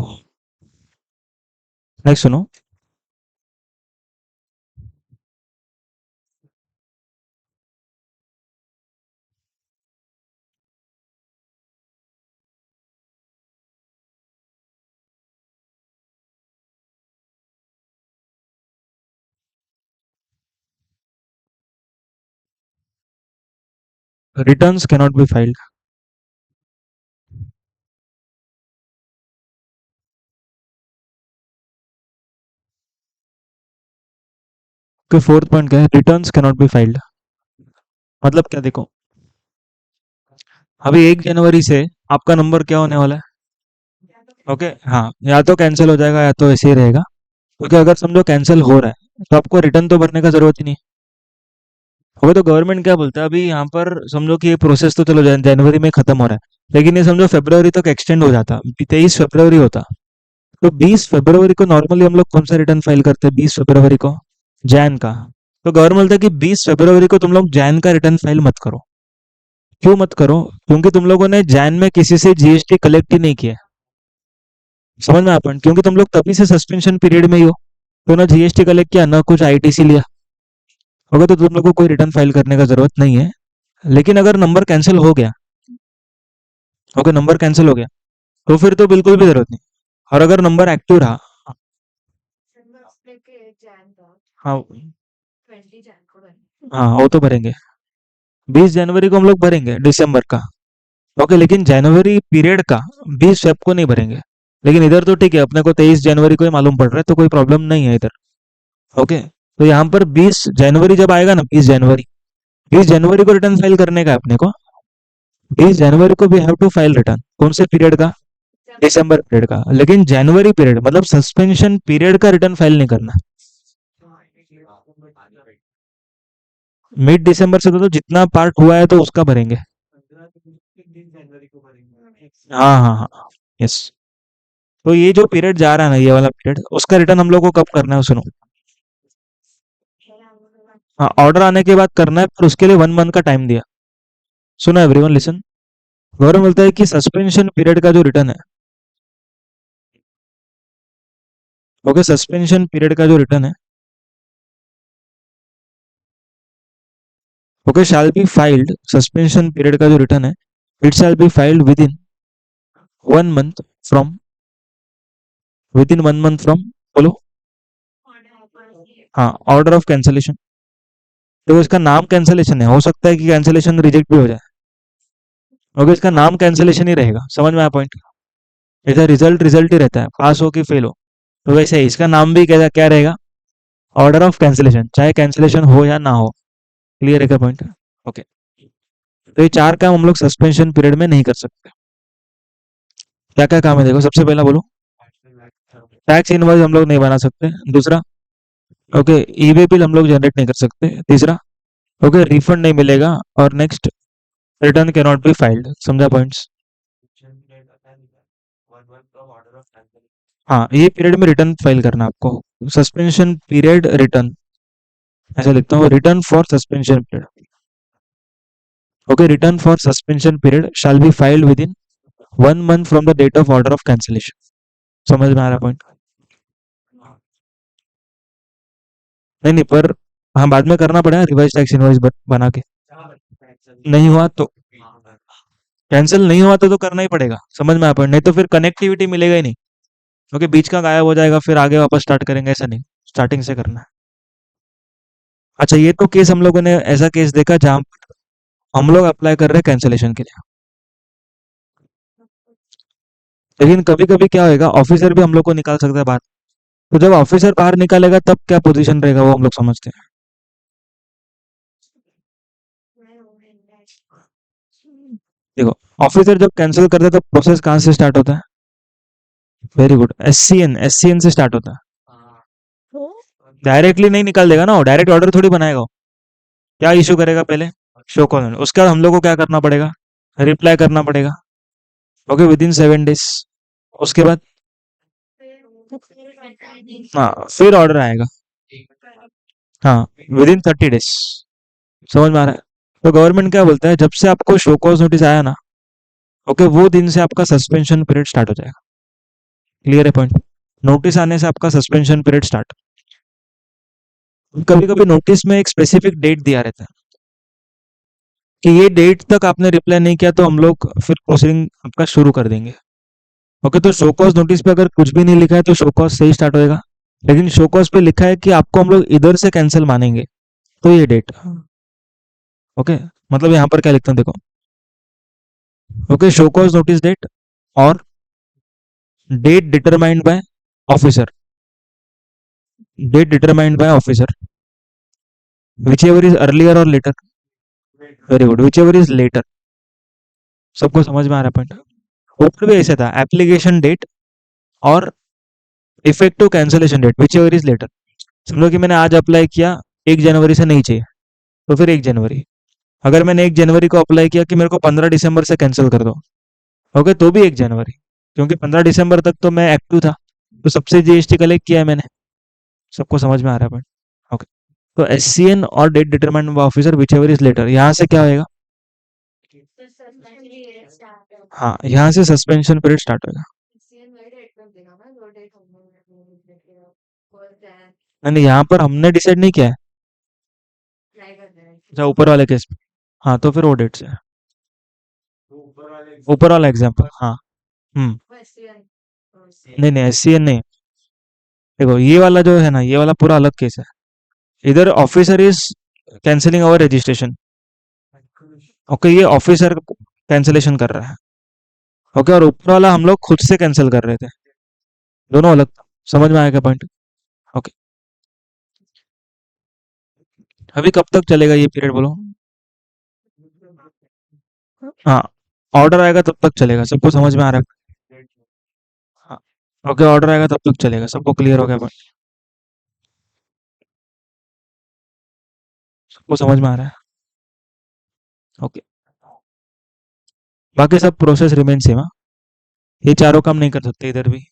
next सुनो। Returns cannot be filed. के फोर्थ पॉइंट क्या है, रिटर्न्स कैनॉट बी फाइल्ड। मतलब क्या, देखो, अभी 1 जनवरी से आपका नंबर क्या होने वाला है? ओके, हाँ, या तो कैंसिल हो जाएगा या तो ऐसे ही रहेगा। क्योंकि अगर समझो कैंसिल हो रहा है तो आपको रिटर्न तो भरने का जरूरत ही नहीं। वो तो गवर्नमेंट क्या बोलता है, अभी यहाँ पर समझो कि ये प्रोसेस तो चलो जनवरी में खत्म हो रहा है, लेकिन ये समझो फरवरी तक एक्सटेंड हो जाता, 23 फरवरी होता, तो 20 फरवरी को नॉर्मली हम लोग कौन सा रिटर्न फाइल करते हैं, 20 फरवरी को, जैन का। तो गवर्नमेंट बोलता है कि 20 फरवरी को तुम लोग जैन का रिटर्न फाइल मत करो। क्यों मत करो? क्योंकि तुम लोगों ने जैन में किसी से जीएसटी कलेक्ट ही नहीं किया। समझ में अपन, क्योंकि तुम लोग तभी से सस्पेंशन पीरियड में ही हो, तो ना जीएसटी कलेक्ट किया ना कुछ आईटीसी लिया होगा, तो तुम लोग को कोई रिटर्न फाइल करने का जरूरत नहीं है। लेकिन अगर नंबर कैंसिल हो गया, ओके नंबर कैंसिल हो गया, तो फिर तो बिल्कुल भी जरूरत नहीं। और अगर नंबर एक्टिव रहा, हाँ हाँ वो तो भरेंगे, 20 जनवरी को हम लोग भरेंगे दिसंबर का। ओके, लेकिन जनवरी पीरियड का 20 फेब को नहीं भरेंगे। लेकिन इधर तो ठीक है, अपने को 23 जनवरी को ही मालूम पड़ रहा है, तो कोई प्रॉब्लम नहीं है इधर। ओके, तो यहाँ पर 20 जनवरी जब आएगा ना, 20 जनवरी को रिटर्न फाइल करने का है अपने को। 20 जनवरी को we have to file return, कौन से पीरियड का? दिसंबर पीरियड का। लेकिन जनवरी पीरियड मतलब सस्पेंशन पीरियड का रिटर्न फाइल नहीं करना। मिड दिसंबर से तो जितना पार्ट हुआ है तो उसका भरेंगे। हाँ हाँ हाँ, यस। तो ये जो पीरियड जा रहा है ना, ये वाला पीरियड, उसका रिटर्न हम लोग को कब करना है सुनो। हाँ, ऑर्डर आने के बाद करना है, पर उसके लिए 1 मंथ का टाइम दिया। सुनो एवरीवन लिसन। गौरव बोलता है कि सस्पेंशन पीरियड का जो रिटर्न है, ओके सस्पेंशन पीरियड का जो रिटर्न है, okay shell be filed, suspension period का जो रिटर्न है, it shall be filed one month from with in 1 month from, बोलो। हाँ, ऑर्डर ऑफ कैंसलेशन। तो इसका नाम कैंसलेशन है, हो सकता है कि कैंसलेशन रिजेक्ट भी हो जाए। ओके, इसका नाम कैंसलेशन ही रहेगा, समझ में आया पॉइंट? इधर रिजल्ट रिजल्ट ही रहता है, पास हो कि फेल हो। तो वैसे ही इसका नाम भी क्या क्या रहेगा, ऑर्डर ऑफ कैंसलेशन, चाहे कैंसलेशन हो या ना हो। क्लियर है क्या पॉइंट? ओके, तो ये चार काम हम लोग सस्पेंशन पीरियड में नहीं कर सकते। क्या क्या काम है देखो, सबसे पहला बोलो, टैक्स इनवॉइस हम लोग नहीं बना सकते। दूसरा, ओके ईबे बिल हम लोग जनरेट नहीं कर सकते। तीसरा, ओके रिफंड नहीं मिलेगा। और next, return can not be filed. समझा पॉइंट्स? हाँ, ये पीरियड में रिटर्न फाइल करना है आपको, सस्पेंशन पीरियड रिटर्न, ऐसा लिखता हूँ, return for suspension period. Okay, return for suspension period shall be filed within 1 month from the date of order of cancellation. समझ में आ रहा पॉइंट? नहीं नहीं, पर हाँ बाद में करना पड़ेगा रिवाइज टैक्स इनवॉइस बना के। नहीं हुआ तो, कैंसिल नहीं हुआ तो करना ही पड़ेगा, समझ में आ पॉइंट? नहीं तो फिर कनेक्टिविटी मिलेगा ही नहीं, क्योंकि बीच का गायब हो जाएगा, फिर आगे वापस स्टार्ट करेंगे, ऐसा नहीं, स्टार्टिंग से करना है। अच्छा, ये तो केस हम लोगों ने ऐसा केस देखा जहां हम लोग अप्लाई कर रहे हैं कैंसिलेशन के लिए, लेकिन कभी कभी क्या होएगा, ऑफिसर भी हम लोग को निकाल सकता है बाहर। तो जब ऑफिसर बाहर निकालेगा तब क्या पोजीशन रहेगा वो हम लोग समझते हैं। देखो, ऑफिसर जब कैंसिल करता है तो प्रोसेस कहाँ से स्टार्ट होता है? वेरी गुड, एससीएन से स्टार्ट होता है। डायरेक्टली नहीं निकाल देगा ना, डायरेक्ट ऑर्डर थोड़ी बनाएगा वो। क्या इशू करेगा पहले? Show call. उसके बाद हम लोग को क्या करना पड़ेगा? रिप्लाई करना पड़ेगा, ओके विद इन 7 डेज। उसके बाद हाँ फिर ऑर्डर आएगा, हाँ विद इन 30 डेज। समझ में आ रहा है? तो गवर्नमेंट क्या बोलता है, जब से आपको शो कॉज नोटिस आया ना, ओके वो दिन से आपका सस्पेंशन पीरियड स्टार्ट हो जाएगा। क्लियर है पॉइंट? नोटिस आने से आपका सस्पेंशन पीरियड स्टार्ट। कभी कभी नोटिस में एक स्पेसिफिक डेट दिया रहता है कि ये डेट तक आपने रिप्लाई नहीं किया तो हम लोग फिर प्रोसीडिंग आपका शुरू कर देंगे। ओके, तो शो कॉज नोटिस पे अगर कुछ भी नहीं लिखा है तो शो कॉज से ही स्टार्ट होएगा। लेकिन शो कॉज पे लिखा है कि आपको हम लोग इधर से कैंसिल मानेंगे, तो ये डेट, ओके मतलब यहाँ पर क्या लिखता हूँ देखो, okay show cause notice date और date determined by officer, date determined by officer, whichever is earlier or later. Very good, whichever is later. सबको समझ में आ रहा है पॉइंट? ऊपर भी ऐसे था, एप्लीकेशन डेट और effective cancellation date whichever is later. समझो कि मैंने आज अप्लाई किया, 1 जनवरी से नहीं चाहिए, तो फिर 1 जनवरी। अगर मैंने 1 जनवरी को अप्लाई किया कि मेरे को 15 दिसंबर से कैंसिल कर दो, ओके, तो भी 1 जनवरी, क्योंकि 15 दिसंबर तक तो मैं एक्टिव था, तो सबसे जीएसटी कलेक्ट किया है मैंने। सबको समझ में आ रहा है पॉइंट? ओके। तो एससीएन और date determined officer whichever is later, यहाँ से क्या होएगा? हाँ, यहाँ से सस्पेंशन पीरियड स्टार्ट होगा। नहीं, यहाँ पर हमने डिसाइड नहीं किया है। अच्छा, ऊपर वाले केस में। हाँ, तो फिर वो डेट से। ऊपर वाला एग्जाम्पल, हाँ। हम्म। नहीं नहीं, एससीएन नहीं। देखो, ये वाला जो है ना, ये वाला पूरा अलग केस है। इधर officer is cancelling our registration. Okay, ये ऑफिसर कैंसिलेशन कर रहा है। ओके, और ऊपर वाला हम लोग खुद से कैंसिल कर रहे थे। दोनों अलग। समझ में आएगा पॉइंट? ओके। अभी कब तक चलेगा ये पीरियड बोलो? हाँ, ऑर्डर आएगा तब तक चलेगा। सबको समझ में आ रहा है? हाँ। ओके, ऑर्डर आएगा तब तक चलेगा। सबको क्लियर हो गया पॉइंट? सबको समझ में आ रहा है? ओके। बाकी सब प्रोसेस रिमेन सेम। हाँ, ये चारों काम नहीं कर सकते इधर भी।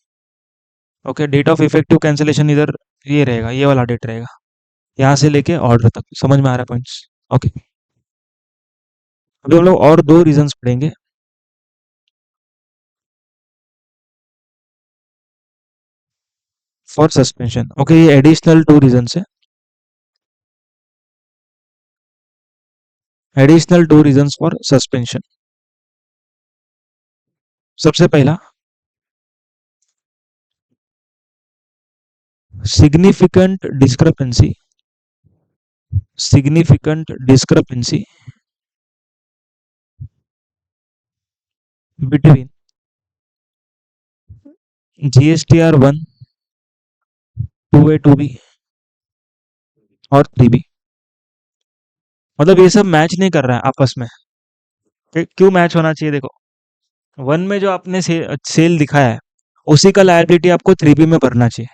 Okay, date of effective cancellation इधर ये रहेगा, ये वाला डेट रहेगा, यहाँ से लेके ऑर्डर तक। समझ में आ रहा है पॉइंट्स? ओके। अभी हम लोग और दो रीजंस पढ़ेंगे। फॉर सस्पेंशन, ओके, ये एडिशनल 2 रीजंस है। Additional 2 reasons for suspension. सबसे पहला, significant discrepancy. Significant discrepancy between GSTR 1, 2A 2B और 3B। मतलब ये सब मैच नहीं कर रहा है आपस में। क्यों मैच होना चाहिए? देखो, 1 में जो आपने सेल दिखाया है, उसी का लायबिलिटी आपको 3B में भरना चाहिए।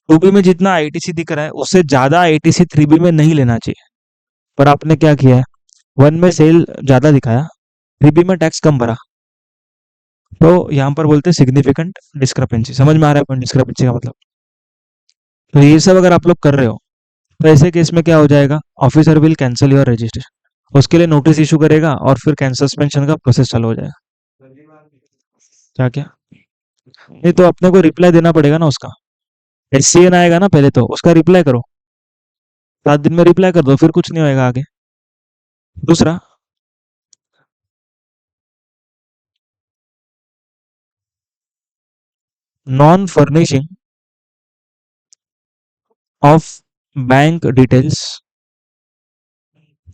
2B में जितना आईटीसी दिख रहा है, उससे ज्यादा आईटीसी 3B में नहीं लेना चाहिए। पर आपने क्या किया है, 1 में सेल ज्यादा दिखाया, 3B में टैक्स कम भरा, तो यहाँ पर बोलते हैं सिग्निफिकेंट डिस्क्रिपेंसी। समझ में आ रहा है डिस्क्रिपेंसी का मतलब? तो ये सब अगर आप लोग कर रहे हो, तो ऐसे केस में क्या हो जाएगा, officer will cancel your registration, उसके लिए नोटिस इशू करेगा और फिर कैंसल सस्पेंशन का प्रोसेस चालू हो जाएगा। क्या क्या? नहीं तो अपने को रिप्लाई देना पड़ेगा ना उसका। एससीएन आएगा ना पहले, तो उसका रिप्लाई करो, 7 दिन में रिप्लाई कर दो, फिर कुछ नहीं होएगा आगे। दूसरा, non furnishing of bank details.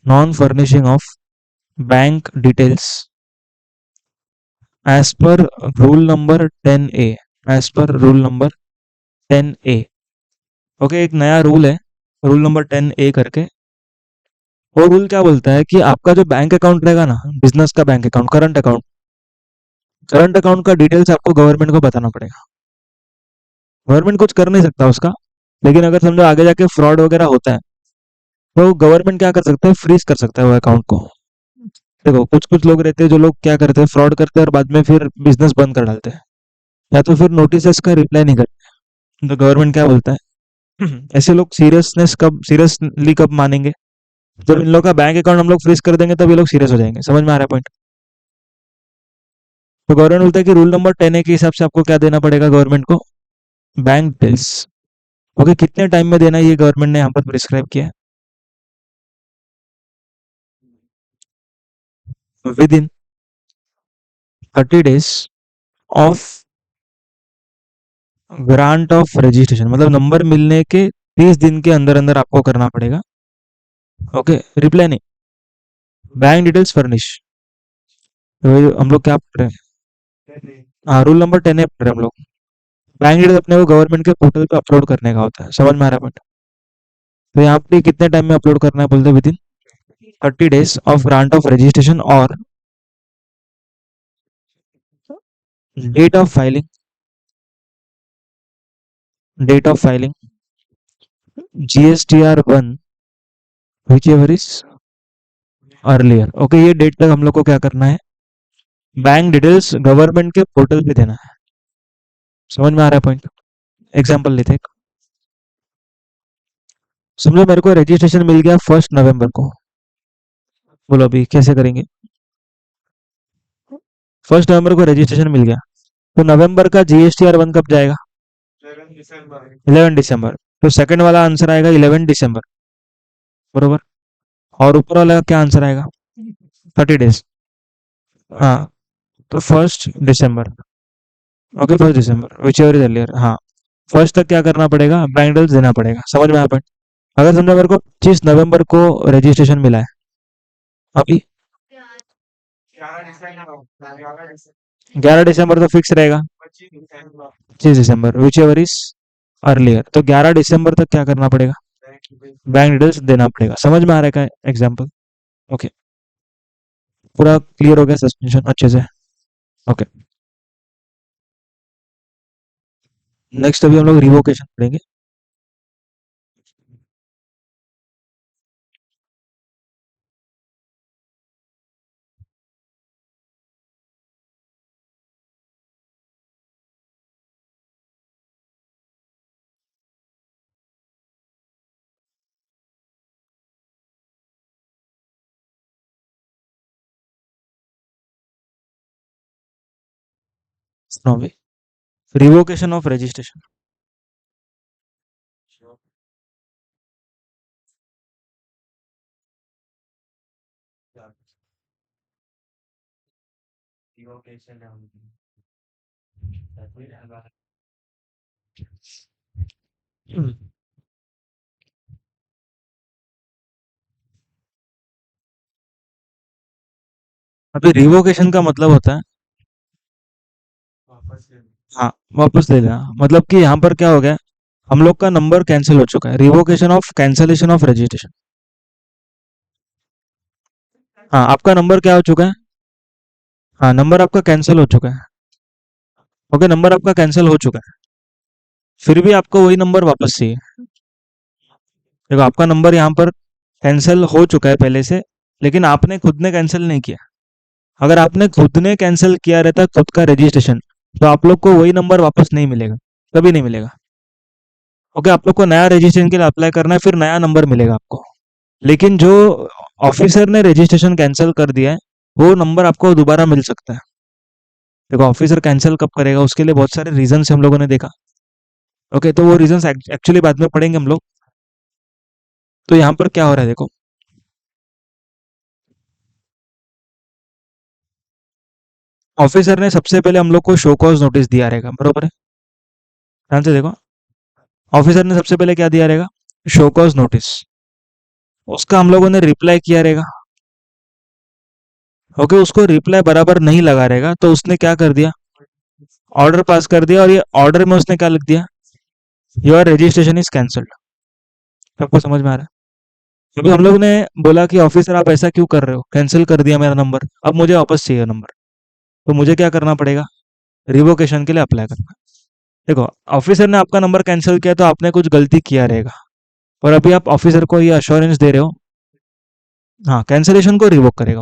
Non furnishing of bank details as per rule number 10A। As per rule number 10A। Okay, एक नया रूल है, रूल नंबर 10A करके। वो रूल क्या बोलता है कि आपका जो बैंक अकाउंट रहेगा ना, बिजनेस का बैंक अकाउंट, करंट अकाउंट का डिटेल्स आपको गवर्नमेंट को बताना पड़ेगा। गवर्नमेंट कुछ कर नहीं सकता उसका, लेकिन अगर समझो आगे जाके फ्रॉड वगैरह होता है, तो गवर्नमेंट क्या कर सकता है, फ्रीज कर सकता है वो अकाउंट को। देखो, कुछ कुछ लोग रहते हैं जो लोग क्या करते हैं, फ्रॉड करते हैं और बाद में फिर बिजनेस बंद कर डालते हैं, या तो फिर नोटिस का रिप्लाई नहीं करते। तो गवर्नमेंट क्या बोलता है, ऐसे लोग सीरियसली कब मानेंगे, जब इन लोग का बैंक अकाउंट हम लोग फ्रीज कर देंगे, तब ये लोग सीरियस हो जाएंगे। समझ में आ रहा है पॉइंट? तो गवर्नमेंट बोलता है कि रूल नंबर 10A के हिसाब से आपको क्या देना पड़ेगा गवर्नमेंट को, बैंक डिटेल्स। ओके, कितने टाइम में देना है ये गवर्नमेंट ने यहाँ पर प्रिस्क्राइब किया है, with in 30 days of grant of registration. मतलब नंबर मिलने के 30 दिन के अंदर अंदर आपको करना पड़ेगा। ओके, रिप्लाई नहीं, बैंक डिटेल्स फर्निश। तो हम लोग क्या पढ़ रहे हैं? हाँ, रूल नंबर 10A पढ़ रहे हैं हम लोग। बैंक डिटेल्स अपने को गवर्नमेंट के पोर्टल पे अपलोड करने का होता है। समझ में आ रहा है? तो यहाँ पे कितने टाइम में अपलोड करना है बोलते, within 30 days of grant of registration or date of filing date of filing GSTR 1 whichever is earlier. Okay, ये डेट तक हम लोग को क्या करना है, बैंक डिटेल्स गवर्नमेंट के पोर्टल पे देना है। समझ में आ रहा है पॉइंट? एग्जाम्पल लेते हैं। समझो मेरे को रजिस्ट्रेशन मिल गया 1 नवंबर को। बोलो अभी कैसे करेंगे? 1 नवंबर को रजिस्ट्रेशन मिल गया, तो नवंबर का GSTR 1 कब जाएगा? 11 दिसंबर। तो सेकंड वाला आंसर आएगा 11 दिसंबर, बरोबर। और ऊपर वाला का क्या आंसर आएगा? 30 डेज। हाँ, तो 1 दिसंबर। ओके, 1 दिसंबर विच एवर इज अर्लियर। हाँ, फर्स्ट तक क्या करना पड़ेगा, बैंक डिटेल्स देना पड़ेगा। समझ में आ पाए? अगर समझो मेरे को 25 नवंबर को रजिस्ट्रेशन मिला है, अभी 11 दिसंबर तो फिक्स रहेगा। 25 दिसंबर विच एवर इज अर्लियर, तो 11 दिसंबर तक क्या करना पड़ेगा, बैंक डिटेल्स देना पड़ेगा। समझ में आ रहा है का एग्जाम्पल? ओके, पूरा क्लियर हो गया सस्पेंशन अच्छे से? ओके, नेक्स्ट अभी हम लोग रिवोकेशन पढ़ेंगे। सुनो अभी, रिवोकेशन ऑफ रजिस्ट्रेशन। अभी रिवोकेशन का मतलब होता है, हाँ, वापस ले लेना। मतलब कि यहाँ पर क्या हो गया, हम लोग का नंबर कैंसिल हो चुका है, revocation of cancellation of registration. हाँ, आपका नंबर क्या हो चुका है, हाँ, नंबर आपका कैंसिल हो चुका है। ओके, नंबर आपका कैंसिल हो चुका है, फिर भी आपको वही नंबर वापस चाहिए। देखो, आपका नंबर यहाँ पर कैंसिल हो चुका है पहले से, लेकिन आपने खुद ने कैंसिल नहीं किया। अगर आपने खुद ने कैंसिल किया रहता खुद का रजिस्ट्रेशन, तो आप लोग को वही नंबर वापस नहीं मिलेगा, कभी नहीं मिलेगा। ओके, आप लोग को नया रजिस्ट्रेशन के लिए अप्लाई करना है, फिर नया नंबर मिलेगा आपको। लेकिन जो ऑफिसर ने रजिस्ट्रेशन कैंसिल कर दिया है, वो नंबर आपको दोबारा मिल सकता है। देखो, ऑफिसर कैंसिल कब करेगा उसके लिए बहुत सारे रीजन हम लोगों ने देखा। ओके, तो वो रीजन एक्चुअली बाद में पढ़ेंगे हम लोग। तो यहाँ पर क्या हो रहा है देखो, ऑफिसर ने सबसे पहले हम लोग को शो कॉज नोटिस दिया रहेगा, बरोबर है? ध्यान से देखो, ऑफिसर ने सबसे पहले क्या दिया रहेगा, शो कॉज नोटिस। उसका हम लोगों ने रिप्लाई किया रहेगा। ओके, उसको रिप्लाई बराबर नहीं लगा रहेगा, तो उसने क्या कर दिया, ऑर्डर पास कर दिया, और ये ऑर्डर में उसने क्या लिख दिया, योर रजिस्ट्रेशन इज कैंसल्ड। सबको समझ में आ रहा है? अभी हम लोग ने बोला कि ऑफिसर आप ऐसा क्यों कर रहे हो, कैंसिल कर दिया मेरा नंबर, अब मुझे वापस चाहिए नंबर। तो मुझे क्या करना पड़ेगा, रिवोकेशन के लिए अप्लाई करना। देखो, ऑफिसर ने आपका नंबर कैंसिल किया तो आपने कुछ गलती किया रहेगा, और अभी आप ऑफिसर को ये अश्योरेंस दे रहे हो, हाँ, कैंसिलेशन को रिवोक करेगा।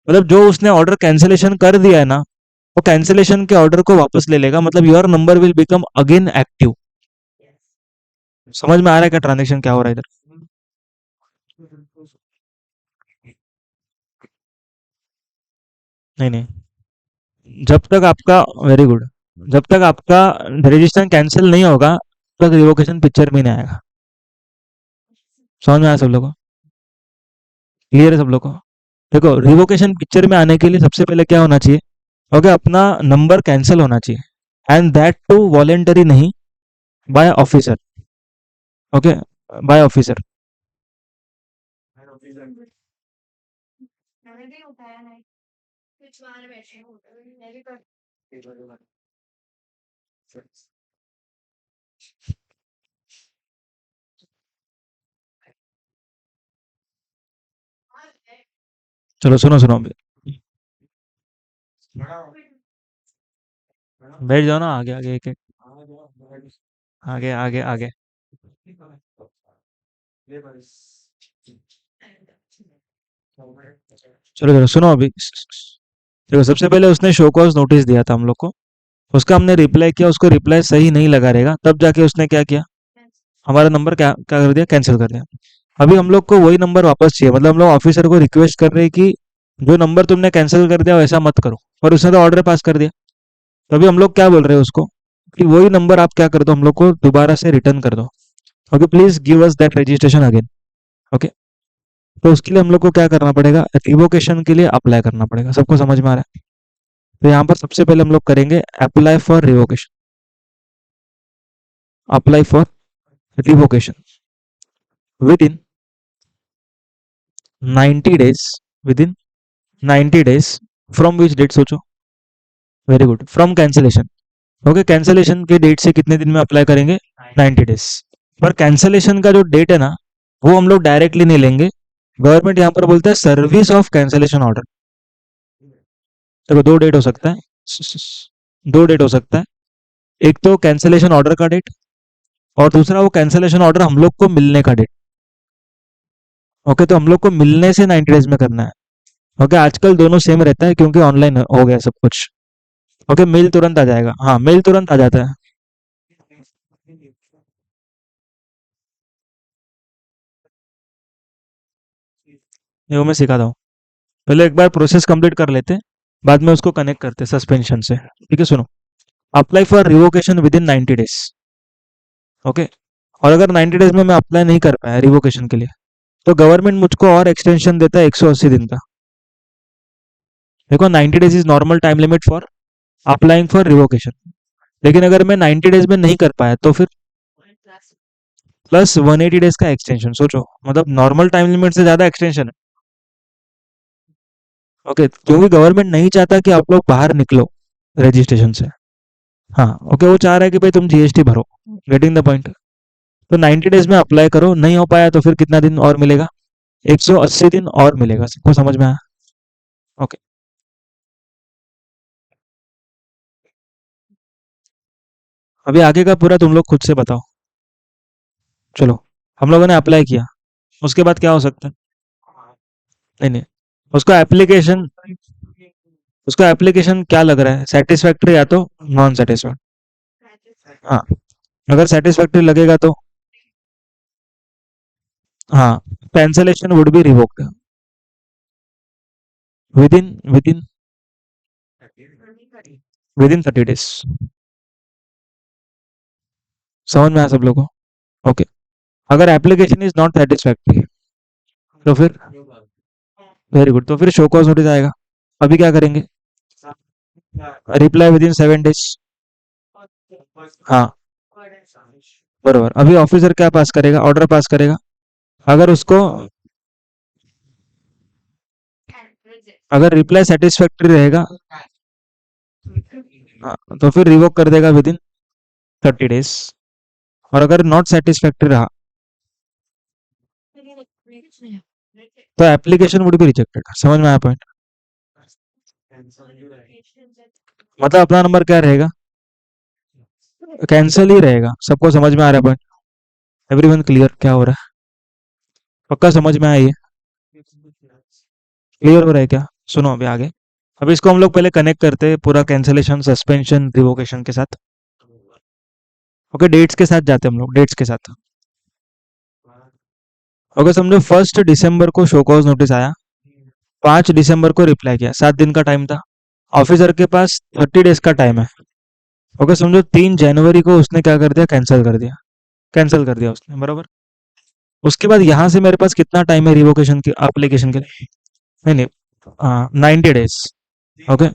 मतलब जो उसने ऑर्डर कैंसिलेशन कर दिया है ना, वो कैंसिलेशन के ऑर्डर को वापस ले लेगा, मतलब your number will become again active. समझ में आ रहा है क्या ट्रांजेक्शन क्या हो रहा है इधर? नहीं नहीं, जब तक आपका, वेरी गुड, जब तक आपका रजिस्ट्रेशन कैंसिल नहीं होगा, तब तक रिवोकेशन पिक्चर में नहीं आएगा। समझ में आया सब लोगों को? क्लियर है सब लोगों को? देखो, रिवोकेशन पिक्चर में आने के लिए सबसे पहले क्या होना चाहिए, ओके, अपना नंबर कैंसिल होना चाहिए, एंड दैट टू वॉलेंटरी नहीं, by officer. Okay, by officer. चलो सुनो सुनो अभी, बैठ जाओ ना, आगे आगे एक एक। आगे आगे आगे। चलो चलो सुनो अभी। देखो सबसे पहले उसने शो कॉज नोटिस दिया था हम लोग को। उसका हमने रिप्लाई किया, उसको रिप्लाई सही नहीं लगा रहेगा, तब जाके उसने क्या किया, हमारा नंबर क्या क्या कर दिया, कैंसिल कर दिया। अभी हम लोग को वही नंबर वापस चाहिए, मतलब हम लोग ऑफिसर को रिक्वेस्ट कर रहे हैं कि जो नंबर तुमने कैंसिल कर दिया वैसा मत करो, और उसने तो ऑर्डर पास कर दिया। तो अभी हम लोग क्या बोल रहे हैं उसको कि वही नंबर आप क्या कर दो, हम लोग को दोबारा से रिटर्न कर दो। Okay, please give us that registration again. Okay, तो उसके लिए हम लोग को क्या करना पड़ेगा, रिवोकेशन के लिए अप्लाई करना पड़ेगा। सबको समझ में आ रहा है? तो यहाँ पर सबसे पहले हम लोग करेंगे apply for revocation. Apply for revocation within 90 days, within 90 days from which date, सोचो। Very good, from cancellation. Okay, cancellation के डेट से कितने दिन में अप्लाई करेंगे, 90 days। पर कैंसिलेशन का जो डेट है ना, वो हम लोग डायरेक्टली नहीं लेंगे। गवर्नमेंट यहाँ पर बोलता है सर्विस ऑफ कैंसिलेशन ऑर्डर। देखो दो डेट हो सकता है, दो डेट हो सकता है। एक तो कैंसिलेशन ऑर्डर का डेट, और दूसरा वो कैंसिलेशन ऑर्डर हम लोग को मिलने का डेट। ओके, तो हम लोग को मिलने से 90 डेज में करना है। ओके, आजकल दोनों सेम रहता है क्योंकि ऑनलाइन हो गया सब कुछ। ओके, मेल तुरंत आ जाएगा, हाँ मेल तुरंत आ जाता है। ये वो मैं सिखाता हूँ। पहले एक बार प्रोसेस कंप्लीट कर लेते हैं, बाद में उसको कनेक्ट करते हैं सस्पेंशन से। ठीक है, सुनो। Apply for revocation within 90 days. Okay, और अगर 90 डेज में मैं अप्लाई नहीं कर पाया रिवोकेशन के लिए, तो गवर्नमेंट मुझको और एक्सटेंशन देता है 180 दिन का। देखो 90 days is normal time limit for applying for revocation. लेकिन अगर मैं 90 डेज में नहीं कर पाया तो फिर +180 डेज का एक्सटेंशन। सोचो, मतलब नॉर्मल टाइम लिमिट से ज्यादा एक्सटेंशन है। ओके, क्योंकि गवर्नमेंट नहीं चाहता कि आप लोग बाहर निकलो रजिस्ट्रेशन से। हाँ, ओके, वो चाह रहा है कि भाई तुम जीएसटी भरो। Getting the point? तो 90 डेज में अप्लाई करो, नहीं हो पाया तो फिर कितना दिन और मिलेगा, 180 दिन और मिलेगा। सबको समझ में आया? ओके, अभी आगे का पूरा तुम लोग खुद से बताओ। चलो, हम लोगों ने अप्लाई किया, उसके बाद क्या हो सकता है? नहीं नहीं, उसका एप्लीकेशन उसका एप्लीकेशन क्या लग रहा है, सेटिस्फैक्ट्री या तो नॉन सेटिस्फैक्ट्री? हाँ, अगर सेटिस्फैक्ट्री लगेगा तो हाँ, cancellation would be revoked with in with in 30 days. समझ में आया सब लोगों को? ओके, अगर एप्लीकेशन इज नॉट सेटिस्फैक्ट्री तो फिर वेरी गुड, तो फिर शो कॉज नोटिस आएगा। अभी क्या करेंगे, रिप्लाई विद इन 7 डेज। हाँ, बरोबर। अभी ऑफिसर क्या पास करेगा, ऑर्डर पास करेगा। अगर उसको अगर रिप्लाई सेटिस्फैक्ट्री रहेगा, हाँ, तो फिर रिवोक कर देगा विद इन 30 डेज। और अगर नॉट सेटिस्फैक्ट्री रहा तो एप्लीकेशन वुड बी रिजेक्टेड। समझ में आया पॉइंट? मतलब अपना नंबर क्या रहेगा, कैंसिल ही रहेगा। सबको समझ में आ रहा है पॉइंट? एवरीवन क्लियर क्या हो रहा है? पक्का समझ में आया ये? क्लियर हो रहा है क्या? सुनो अभी आगे। अभी इसको हम लोग पहले कनेक्ट करते हैं पूरा कैंसिलेशन सस्पेंशन रिवोकेशन के साथ। ओके, डेट्स के साथ जाते हैं हम लोग, डेट्स के साथ। ओके, समझो 1 दिसंबर को शो कॉज नोटिस आया, 5 दिसंबर को रिप्लाई किया, 7 दिन का टाइम था। ऑफिसर के पास 30 डेज का टाइम है। ओके, समझो 3 जनवरी को उसने क्या कर दिया, कैंसिल कर दिया। कैंसिल कर दिया उसने, बराबर। उसके बाद यहाँ से मेरे पास कितना टाइम है रिवोकेशन की एप्लीकेशन के लिए? नहीं नहीं, 90 डेज। ओके,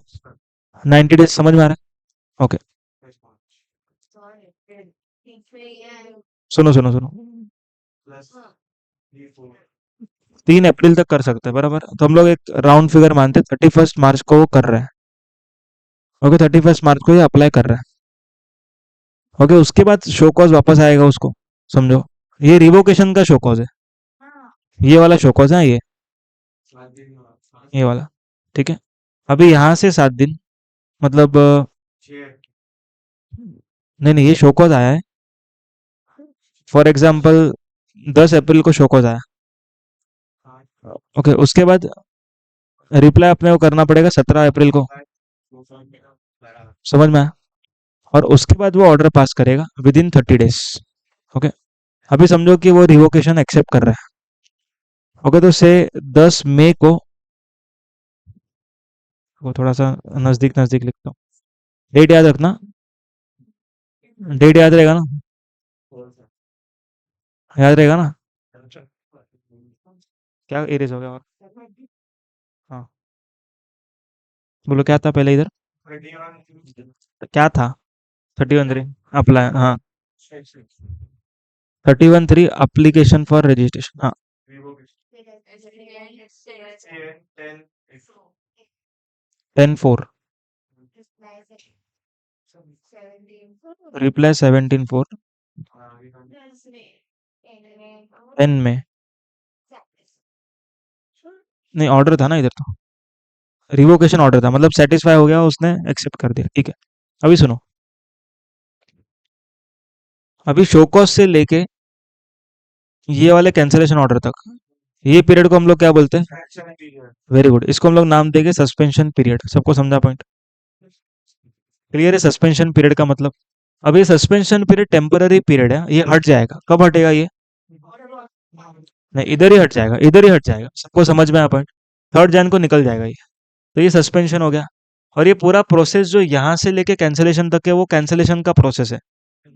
90 डेज समझ में आ रहा है? ओके, सुनो सुनो सुनो। 3 अप्रैल तक कर सकते हैं, बराबर। तो हम लोग एक राउंड फिगर मानते हैं, 31 मार्च को वो कर रहे हैं। ओके, 31 मार्च को ये अप्लाई कर रहा है। ओके, उसके बाद शो कॉज वापस आएगा उसको। समझो, ये रिवोकेशन का शो कॉज है, ये वाला शो कॉज है, ये वाला। ठीक है, अभी यहाँ से 7 दिन, मतलब नहीं नहीं, ये शो कॉज आया है। फॉर एग्जाम्पल 10 अप्रैल को शोकॉज आया, ओके, उसके बाद रिप्लाई अपने को करना पड़ेगा 17 अप्रैल को, समझ में आया? और उसके बाद वो ऑर्डर पास करेगा विद इन 30 डेज। ओके, अभी समझो कि वो रिवोकेशन एक्सेप्ट कर रहा है। ओके, तो से 10 मई को, वो थोड़ा सा नजदीक नजदीक लिखता हूँ, डेट याद रखना, डेट याद रहेगा ना, याद रहेगा ना? क्या इरेज हो गया? और हाँ, बोलो क्या था पहले इधर, क्या था? 31/3 अप्लाई, हाँ, 31/3 अप्लीकेशन फॉर रजिस्ट्रेशन, हाँ, 10/4, रिप्लाई 17/4, 10 में, नहीं ऑर्डर था ना इधर तो, रिवोकेशन ऑर्डर था, मतलब सेटिस्फाई हो गया, उसने एक्सेप्ट कर दिया, ठीक है। अभी सुनो, अभी शोकॉज से लेके ये वाले कैंसिलेशन ऑर्डर तक, ये पीरियड को हम लोग क्या बोलते हैं? वेरी गुड, इसको हम लोग नाम देंगे सस्पेंशन पीरियड। सबको समझा पॉइंट? क्लियर है सस्पेंशन पीरियड का मतलब? अब ये सस्पेंशन पीरियड टेम्पररी पीरियड है, ये हट जाएगा। कब हटेगा ये? नहीं, इधर ही हट जाएगा, इधर ही हट जाएगा। सबको समझ में आया पॉइंट? 3 जन को निकल जाएगा ये। तो ये सस्पेंशन हो गया। और ये पूरा प्रोसेस जो यहाँ से लेके कैंसिलेशन तक है, वो कैंसिलेशन का प्रोसेस है।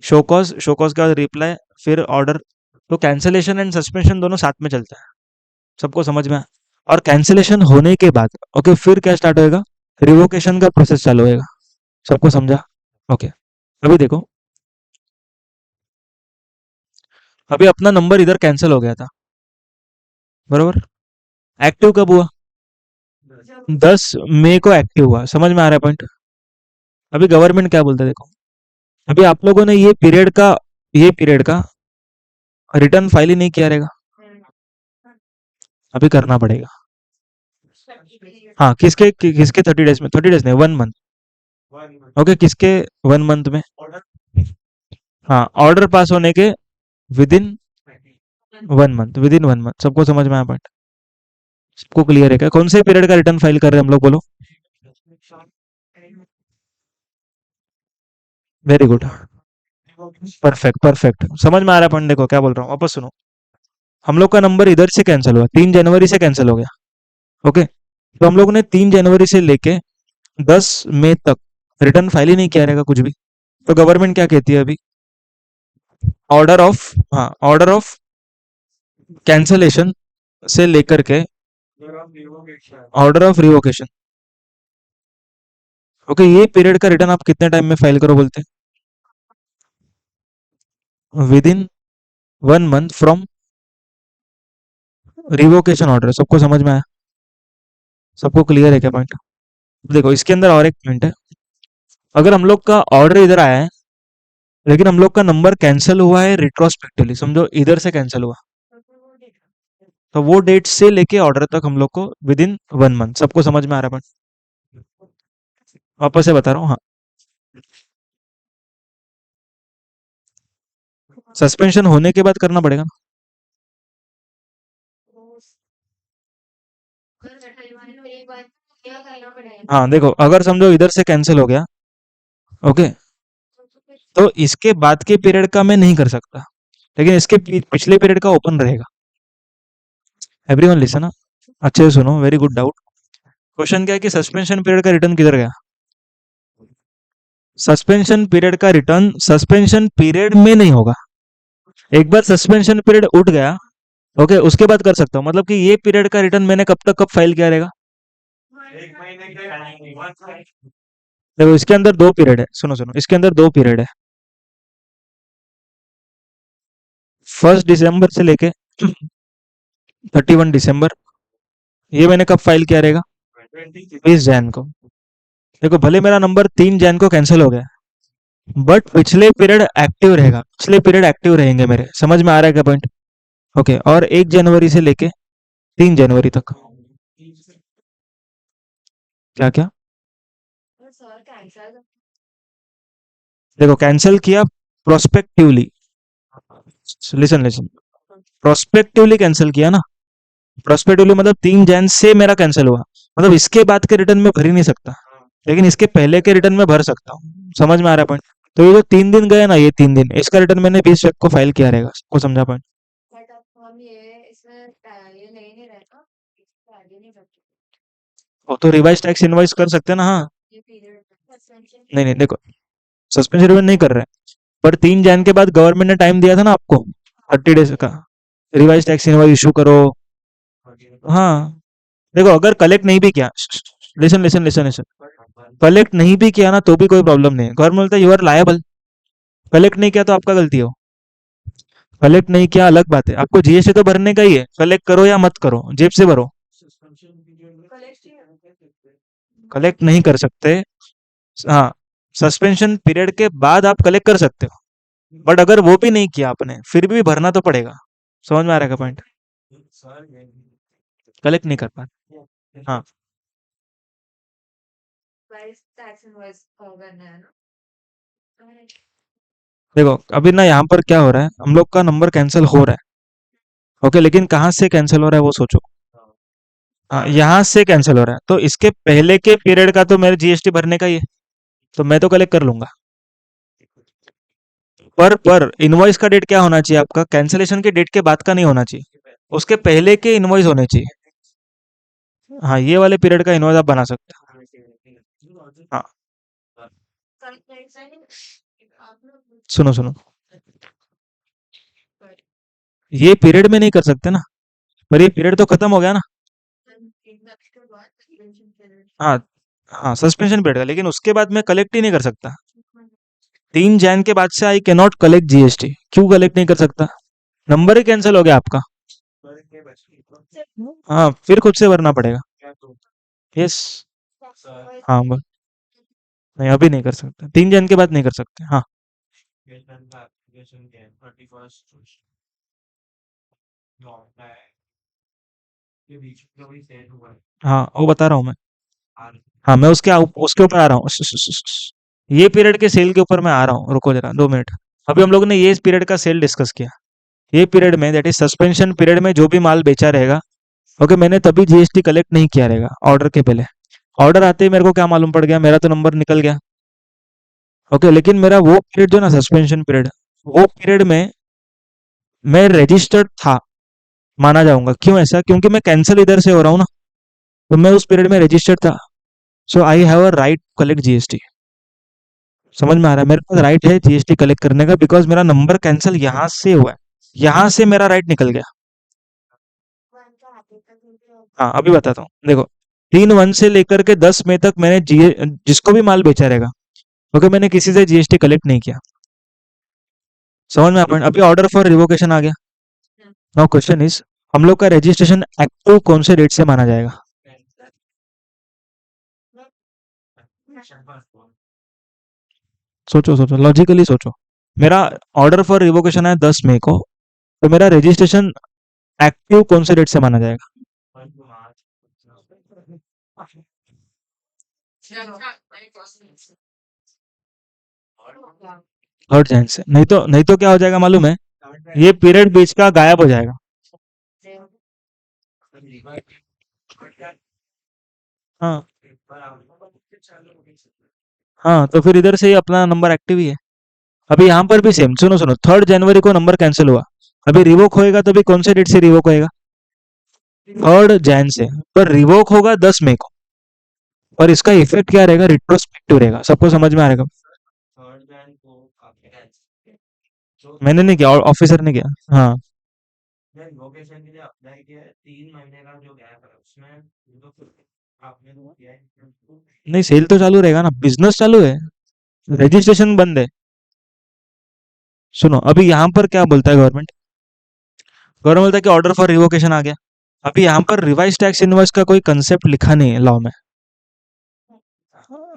शोकॉज, शोकॉज के बाद रिप्लाई, फिर ऑर्डर। तो कैंसिलेशन एंड सस्पेंशन दोनों साथ में चलता है। सबको समझ में आया? और कैंसिलेशन होने के बाद ओके, फिर क्या स्टार्ट होएगा? रिवोकेशन का प्रोसेस चालू होएगा। सबको समझा? ओके, अभी देखो, अभी अपना नंबर इधर कैंसिल हो गया था, बरोबर? एक्टिव कब हुआ? 10 मई को एक्टिव हुआ। समझ में आ रहा है पॉइंट? अभी गवर्नमेंट क्या बोलता है देखो, अभी आप लोगों ने ये पीरियड का रिटर्न फाइल ही नहीं किया रहेगा, अभी करना पड़ेगा। हाँ, किसके 30 डेज में? 30 डेज नहीं, 1 मंथ। ओके, किसके? 1 मंथ में। हाँ, ऑर्डर पास होने के with in 1 month, with in 1 month. सबको समझ में आया पॉइंट? सबको क्लियर है क्या? कौन से पीरियड का रिटर्न फाइल कर रहे हैं हम लोग, बोलो? वेरी गुड, परफेक्ट परफेक्ट, समझ में आ रहा है पॉइंट? देखो क्या बोल रहा हूँ, वापस सुनो। हम लोग का नंबर इधर से कैंसिल हुआ, 3 जनवरी से कैंसिल हो गया। ओके, तो हम लोग ने 3 जनवरी से लेके 10 मई तक रिटर्न फाइल ही नहीं किया रहेगा कुछ भी। तो गवर्नमेंट क्या कहती है अभी? ऑर्डर ऑफ, हाँ, ऑर्डर ऑफ कैंसलेशन से लेकर के ऑर्डर ऑफ रिवोकेशन। ओके, ये पीरियड का रिटर्न आप कितने टाइम में फाइल करो बोलते हैं? With in 1 month from revocation order. सबको समझ में आया? सबको क्लियर है क्या पॉइंट? देखो इसके अंदर और एक पॉइंट है। अगर हम लोग का ऑर्डर इधर आया है, लेकिन हम लोग का नंबर कैंसिल हुआ है रिट्रोस्पेक्टिवली, समझो इधर से कैंसिल हुआ, तो वो डेट से लेके ऑर्डर तक हम लोग को विद इन 1 मंथ। सबको समझ में आ रहा है? वापस से बता रहा हूँ, हाँ, सस्पेंशन होने के बाद करना पड़ेगा ना। हाँ देखो, अगर समझो इधर से कैंसिल हो गया, ओके, तो इसके बाद के पीरियड का मैं नहीं कर सकता, लेकिन इसके पिछले पीरियड का ओपन रहेगा। एवरीवन लिसन, अच्छे से सुनो, वेरी गुड डाउट। क्वेश्चन क्या है कि सस्पेंशन पीरियड का रिटर्न किधर गया? सस्पेंशन पीरियड का रिटर्न सस्पेंशन पीरियड में नहीं होगा। एक बार सस्पेंशन पीरियड उठ गया, ओके, उसके बाद कर सकता हूँ। मतलब कि ये पीरियड का रिटर्न मैंने कब तक कब फाइल किया रहेगा? देखो इसके अंदर 2 पीरियड है, सुनो सुनो, इसके अंदर 2 पीरियड है। 1 दिसंबर से लेके 31 दिसंबर, ये मैंने कब फाइल किया रहेगा? 20 जैन को। देखो भले मेरा नंबर 3 जैन को कैंसिल हो गया, बट पिछले पीरियड एक्टिव रहेगा, पिछले पीरियड एक्टिव रहेंगे मेरे। समझ में आ रहा है क्या पॉइंट? ओके, और 1 जनवरी से लेके 3 जनवरी तक क्या क्या? देखो कैंसिल किया prospectively, listen listen, prospectively cancel किया ना, प्रोस्पेक्टिवली मतलब 3 जैन से मेरा कैंसिल हुआ, मतलब इसके बाद के रिटर्न में भर ही नहीं सकता, लेकिन इसके पहले के रिटर्न में भर सकता हूँ। समझ में आ रहा है पॉइंट? तो ये जो 3 दिन गए ना, ये 3 दिन इसका रिटर्न मैंने 20 को फाइल किया रहेगा, सबको समझा पॉइंट? वो तो रिवाइज टैक्स इनवाइस कर सकते हैं ना, हाँ। नहीं नहीं देखो, सस्पेंशन रिवाइज नहीं कर रहे हैं, पर 3 जैन के बाद गवर्नमेंट ने टाइम दिया था ना आपको 30 डेज का, रिवाइज टैक्स इनवाइस इशू करो। हाँ, देखो अगर कलेक्ट नहीं भी किया, listen listen listen listen, collect नहीं भी किया ना तो भी कोई प्रॉब्लम नहीं है, गवर्नमेंट बोलता है यू आर लायबल। कलेक्ट नहीं किया तो आपका गलती हो, कलेक्ट नहीं किया अलग बात है, आपको जीएसटी तो भरने का ही है, कलेक्ट करो या मत करो जेब से भरो। कलेक्ट नहीं कर सकते, हाँ, सस्पेंशन पीरियड के बाद आप कलेक्ट कर सकते हो, बट अगर वो भी नहीं किया आपने फिर भी भरना तो पड़ेगा। समझ में आ रहा है पॉइंट? कलेक्ट नहीं कर पाते, हाँ। देखो अभी ना यहाँ पर क्या हो रहा है, हम लोग का नंबर कैंसिल हो रहा है, ओके, लेकिन कहाँ से कैंसिल हो रहा है वो सोचो। हाँ, यहाँ से कैंसिल हो रहा है, तो इसके पहले के पीरियड का तो मेरे जीएसटी भरने का ही है, तो मैं तो कलेक्ट कर लूंगा। पर इनवॉइस का डेट क्या होना चाहिए आपका, कैंसिलेशन के डेट के बाद का नहीं होना चाहिए, उसके पहले के इनवॉइस होने चाहिए। हाँ, ये वाले पीरियड का इनवॉइस आप बना सकते हो, हाँ। सुनो सुनो, ये पीरियड में नहीं कर सकते ना, पर ये पीरियड तो खत्म हो गया ना। हाँ, हाँ सस्पेंशन पीरियड का, लेकिन उसके बाद मैं कलेक्ट ही नहीं कर सकता। 3 जैन के बाद से I can not collect GST, क्यों कलेक्ट नहीं कर सकता? नंबर ही कैंसिल हो गया आपका। हाँ, फिर खुद से भरना पड़ेगा। यस। हाँ नहीं, अभी नहीं कर सकते, 3 जन के बाद नहीं कर सकते, हाँ। हाँ वो बता रहा हूँ मैं, हाँ मैं उसके ऊपर आ रहा हूँ, ये पीरियड के सेल के ऊपर मैं आ रहा हूँ, रुको जरा 2 मिनट। अभी हम लोगों ने ये पीरियड का सेल डिस्कस किया, ये पीरियड में दैट इज सस्पेंशन पीरियड में जो भी माल बेचा रहेगा, ओके, मैंने तभी जीएसटी कलेक्ट नहीं किया रहेगा ऑर्डर के पहले। ऑर्डर आते ही मेरे को क्या मालूम पड़ गया, मेरा तो नंबर निकल गया, ओके, लेकिन मेरा वो पीरियड जो ना सस्पेंशन पीरियड, वो पीरियड में मैं रजिस्टर्ड था, माना जाऊंगा। क्यों ऐसा? क्योंकि मैं कैंसिल इधर से हो रहा हूँ ना, तो मैं उस पीरियड में रजिस्टर्ड था, so I have a right collect GST. समझ में आ रहा है? मेरे पास राइट है जीएसटी कलेक्ट करने का, बिकॉज मेरा नंबर कैंसिल यहाँ से हुआ है, यहाँ से मेरा राइट निकल गया। हाँ अभी बताता हूँ, देखो 3/1 से लेकर के 10 मई तक मैंने जीए जिसको भी माल बेचा रहेगा, ओके, मैंने किसी से जीएसटी कलेक्ट नहीं किया। समझ में आ? अभी ऑर्डर फॉर रिवोकेशन आ गया। नाउ क्वेश्चन इज, हम लोग का रजिस्ट्रेशन एक्टिव कौन से डेट से माना जाएगा? सोचो सोचो, लॉजिकली सोचो। मेरा ऑर्डर फॉर रिवोकेशन है 10 मई को, तो मेरा रजिस्ट्रेशन एक्टिव कौन से डेट से माना जाएगा? 3 जैन से, नहीं तो क्या हो जाएगा मालूम है, ये पीरियड बीच का गायब हो जाएगा। हाँ हाँ, तो फिर इधर से ही अपना नंबर एक्टिव ही है। अभी यहाँ पर भी सेम, सुनो सुनो, 3 जनवरी को नंबर कैंसिल हुआ, अभी रिवोक होएगा तो भी कौन से डेट से रिवोक होएगा? 3 जैन से, पर रिवोक होगा 10 मई को, और इसका इफेक्ट क्या रहेगा? रिट्रोस्पेक्टिव रहेगा। सबको समझ में आएगा? मैंने नहीं किया, ऑफिसर ने किया, हाँ। नहीं, सेल तो चालू रहेगा ना, बिजनेस चालू है, रजिस्ट्रेशन बंद है। सुनो अभी यहाँ पर क्या बोलता है गवर्नमेंट, गवर्नमेंट बोलता है कि ऑर्डर फॉर रिवोकेशन आ गया। अभी यहाँ पर रिवाइज टैक्स इनवॉइस का कोई कंसेप्ट लिखा नहीं है लॉ में,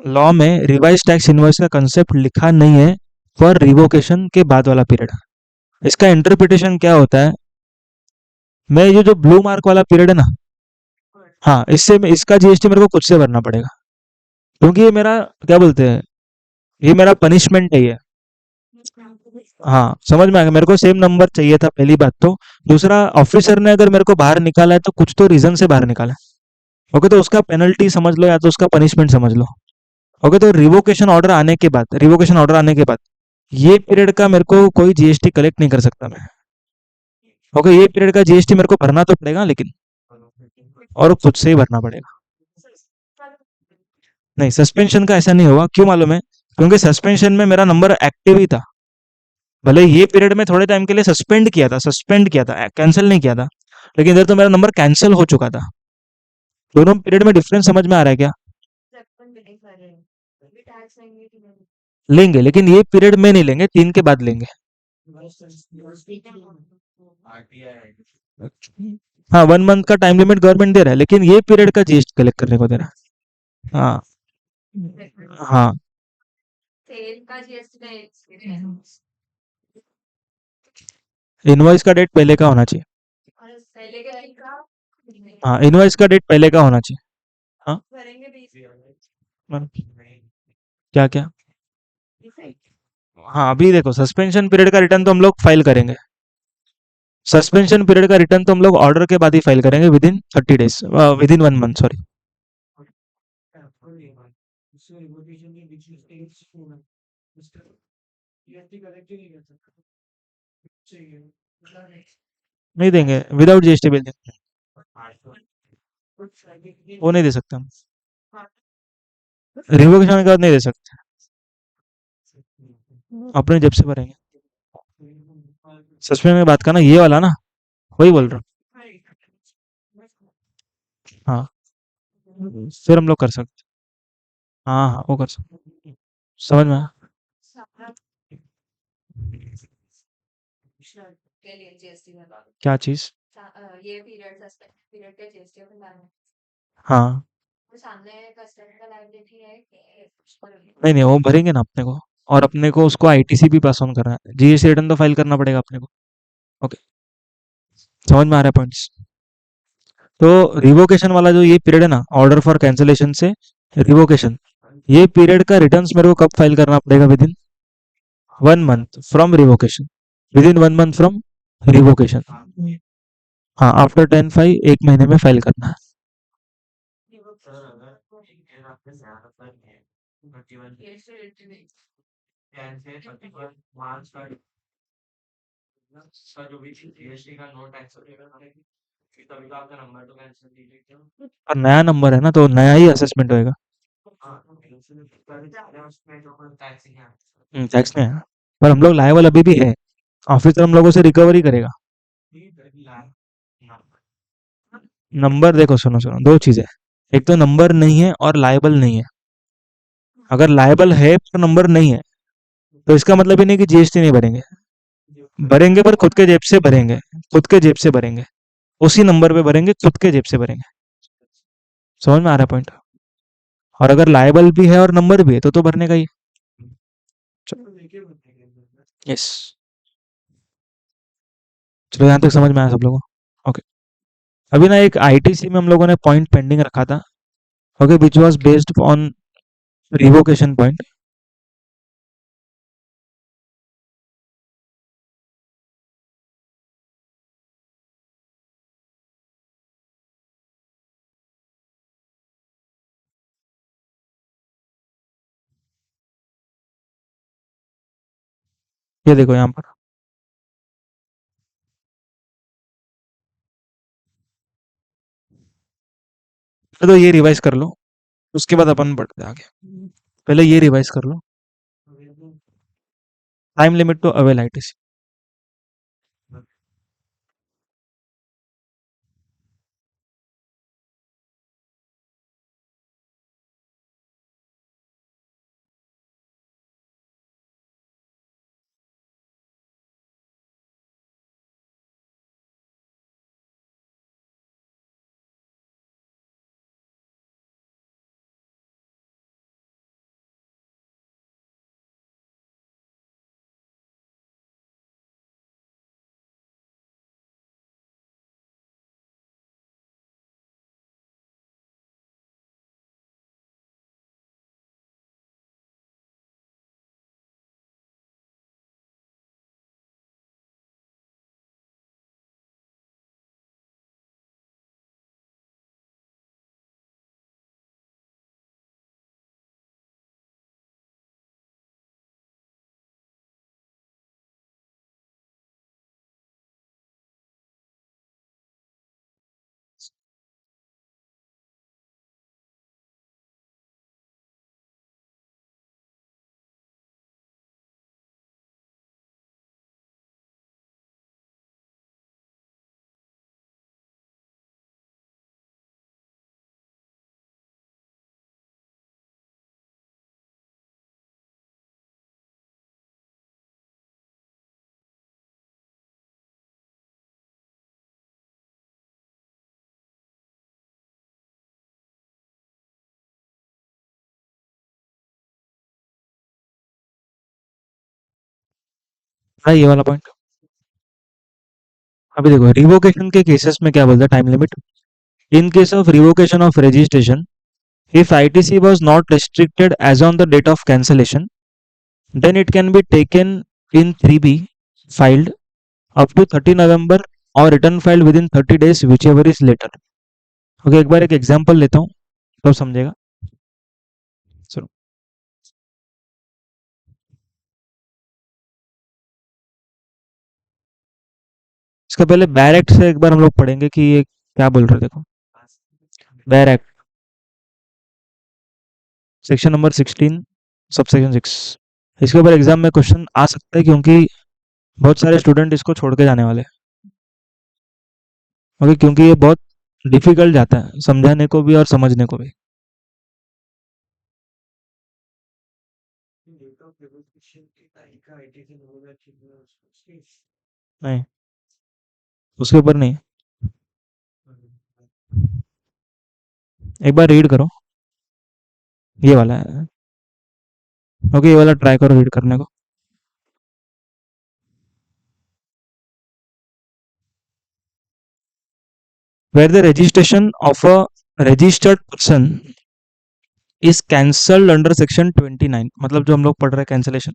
लॉ में रिवाइज टैक्स इनवॉइस का कंसेप्ट लिखा नहीं है फॉर रिवोकेशन के बाद वाला पीरियड। इसका इंटरप्रिटेशन क्या होता है, मैं ये जो ब्लू मार्क वाला पीरियड है ना, हाँ, इसका जीएसटी मेरे को खुद से भरना पड़ेगा, क्योंकि ये मेरा क्या बोलते हैं, ये मेरा पनिशमेंट है ये। हाँ, समझ में आ गया, मेरे को सेम नंबर चाहिए था पहली बात तो। दूसरा, ऑफिसर ने अगर मेरे को बाहर निकाला है तो कुछ तो रीजन से बाहर निकाला है। ओके, तो उसका पेनल्टी समझ लो या तो उसका पनिशमेंट समझ लो। ओके, तो रिवोकेशन ऑर्डर आने के बाद ये पीरियड का मेरे को कोई जीएसटी कलेक्ट नहीं कर सकता मैं। ओके, ये पीरियड का जीएसटी मेरे को भरना तो पड़ेगा लेकिन, और खुद से ही भरना पड़ेगा। नहीं, सस्पेंशन का ऐसा नहीं होगा, क्यों मालूम है? क्योंकि सस्पेंशन में मेरा नंबर एक्टिव ही था। भले ये पीरियड में थोड़े टाइम के लिए सस्पेंड किया था, कैंसिल नहीं किया था, लेकिन इधर तो मेरा नंबर कैंसिल हो चुका था। दोनों पीरियड में डिफरेंस समझ में आ रहा है क्या? लेंगे, लेकिन ये पीरियड में नहीं लेंगे, 3 के बाद लेंगे। हाँ, 1 मंथ का टाइम लिमिट गवर्नमेंट दे रहा है, लेकिन ये पीरियड का जीएसटी कलेक्ट करने को दे रहा है। हाँ, हाँ। इनवॉइस का डेट पहले का होना चाहिए। हाँ, इनवॉइस का डेट पहले का होना चाहिए। हाँ, क्या क्या? हाँ, अभी देखो, सस्पेंशन पीरियड का रिटर्न तो हम लोग फाइल करेंगे। सस्पेंशन पीरियड का रिटर्न तो हम लोग ऑर्डर के बाद ही फाइल करेंगे, within 30 days, with in 1 month, sorry. नहीं देंगे, विदाउट जीएसटी बिल देंगे। वो नहीं दे सकते हम। रिवोकेशन के बाद नहीं दे सकते, अपने जेब से भरेंगे। सस्पेंशन की बात करना, ये वाला ना, वही बोल रहा हूँ। हाँ, फिर हम लोग कर सकते। हाँ, हाँ, वो कर सकते। समझ में आया? क्या चीज? हाँ। नहीं नहीं, वो भरेंगे ना अपने को। और अपने को उसको आईटीसी भी पास ऑन करना है, जीएसटी रिटर्न तो फाइल करना पड़ेगा अपने को। ओके, समझ में आ रहा है पॉइंट्स? तो रिवोकेशन वाला जो ये पीरियड है ना, ऑर्डर फॉर कैंसिलेशन से रिवोकेशन, ये पीरियड का रिटर्न्स मेरे को कब फाइल करना पड़ेगा? With in 1 month from revocation. Within 1 month from revocation. हाँ, आफ्टर 10/5, 1 महीने में फाइल करना है। और नया नंबर है ना, तो नया ही असेसमेंट होएगा। टैक्स नहीं है, पर हम लोग लायबल अभी भी है। ऑफिसर हम लोगों से रिकवरी करेगा। नंबर देखो, सुनो सुनो, दो चीजें। एक तो नंबर नहीं है और लायबल नहीं है। अगर लायबल है पर नंबर नहीं है, तो इसका मतलब ही नहीं कि जीएसटी नहीं भरेंगे। भरेंगे, पर खुद के जेब से भरेंगे। खुद के जेब से भरेंगे। उसी नंबर पे भरेंगे, खुद के जेब से भरेंगे। समझ में आ रहा है पॉइंट? और अगर लायबल भी है और नंबर भी है तो भरने का ही। यस। चलो, यहाँ तक समझ में आया सब लोगों को? ओके। अभी ना एक आईटीसी में हम लोगों ने पॉइंट पेंडिंग रखा था। Okay, which was based on revocation point. ये देखो यहाँ पर। तो ये रिवाइज कर लो, उसके बाद अपन बढ़ते हैं आगे। पहले ये रिवाइज कर लो। Time limit to avail ITC. ये वाला पॉइंट। अभी देखो रिवोकेशन के केसेस में क्या बोलता है time limit. In case of revocation of registration, if ITC was not restricted as on the date of cancellation, then it can be taken in 3B filed up to 30 November or return filed within 30 days whichever is later। Okay, एक बार एक example लेता हूँ तो समझेगा। सुनो, इसका पहले बैर एक्ट से एक बार हम लोग पढ़ेंगे कि ये क्या बोल रहे हैं। देखो, बैर एक्ट सेक्शन नंबर 16 सबसेक्शन 6, इसके ऊपर एग्जाम में क्वेश्चन आ सकता है क्योंकि बहुत सारे स्टूडेंट इसको छोड़ के जाने वाले हैं। ओके, क्योंकि ये बहुत डिफिकल्ट जाता है समझाने को भी और समझने को भी। नहीं, उसके ऊपर नहीं। एक बार रीड करो, ये वाला है। ओके, ये वाला ट्राई करो रीड करने को। Where the registration of a registered person is cancelled under section 29, मतलब जो हम लोग पढ़ रहे हैं cancellation,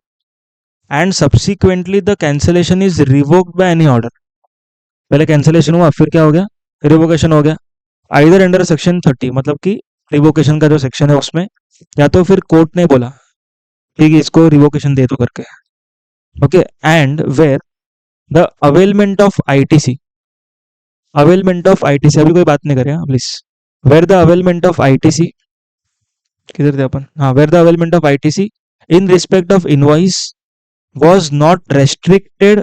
and subsequently the cancellation is revoked by any order. पहले कैंसलेशन हुआ, फिर क्या हो गया, रिवोकेशन हो गया। आइदर अंडर सेक्शन 30, मतलब कि रिवोकेशन का जो सेक्शन है उसमें, या तो फिर कोर्ट ने बोला ठीक है इसको रिवोकेशन दे दो करके। Okay, and where the availment of ITC, availment of ITC अभी कोई बात नहीं करेगा please. Where the availment of ITC, किधर थे अपन, हाँ, where the availment of ITC in respect of invoice was not restricted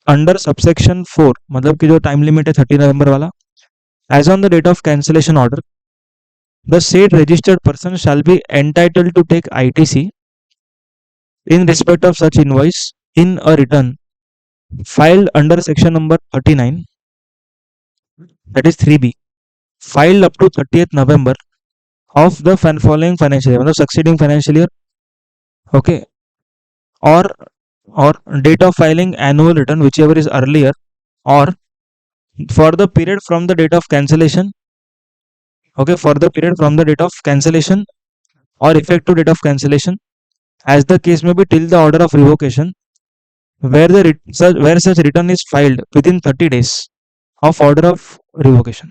under subsection 4, मतलब कि जो टाइम लिमिट है 30 नवंबर वाला, as on the date of cancellation order the said registered person shall be entitled to take ITC in respect of such invoice in a return filed under section number 39, that is 3B, filed up to 30th November of the following financial year, मतलब succeeding financial year। Okay, और और date of filing annual return whichever is earlier, or for the period from the date of cancellation, okay, for the period from the date of cancellation or effective date of cancellation, as the case may be till the order of revocation, where such return is filed within 30 days of order of revocation।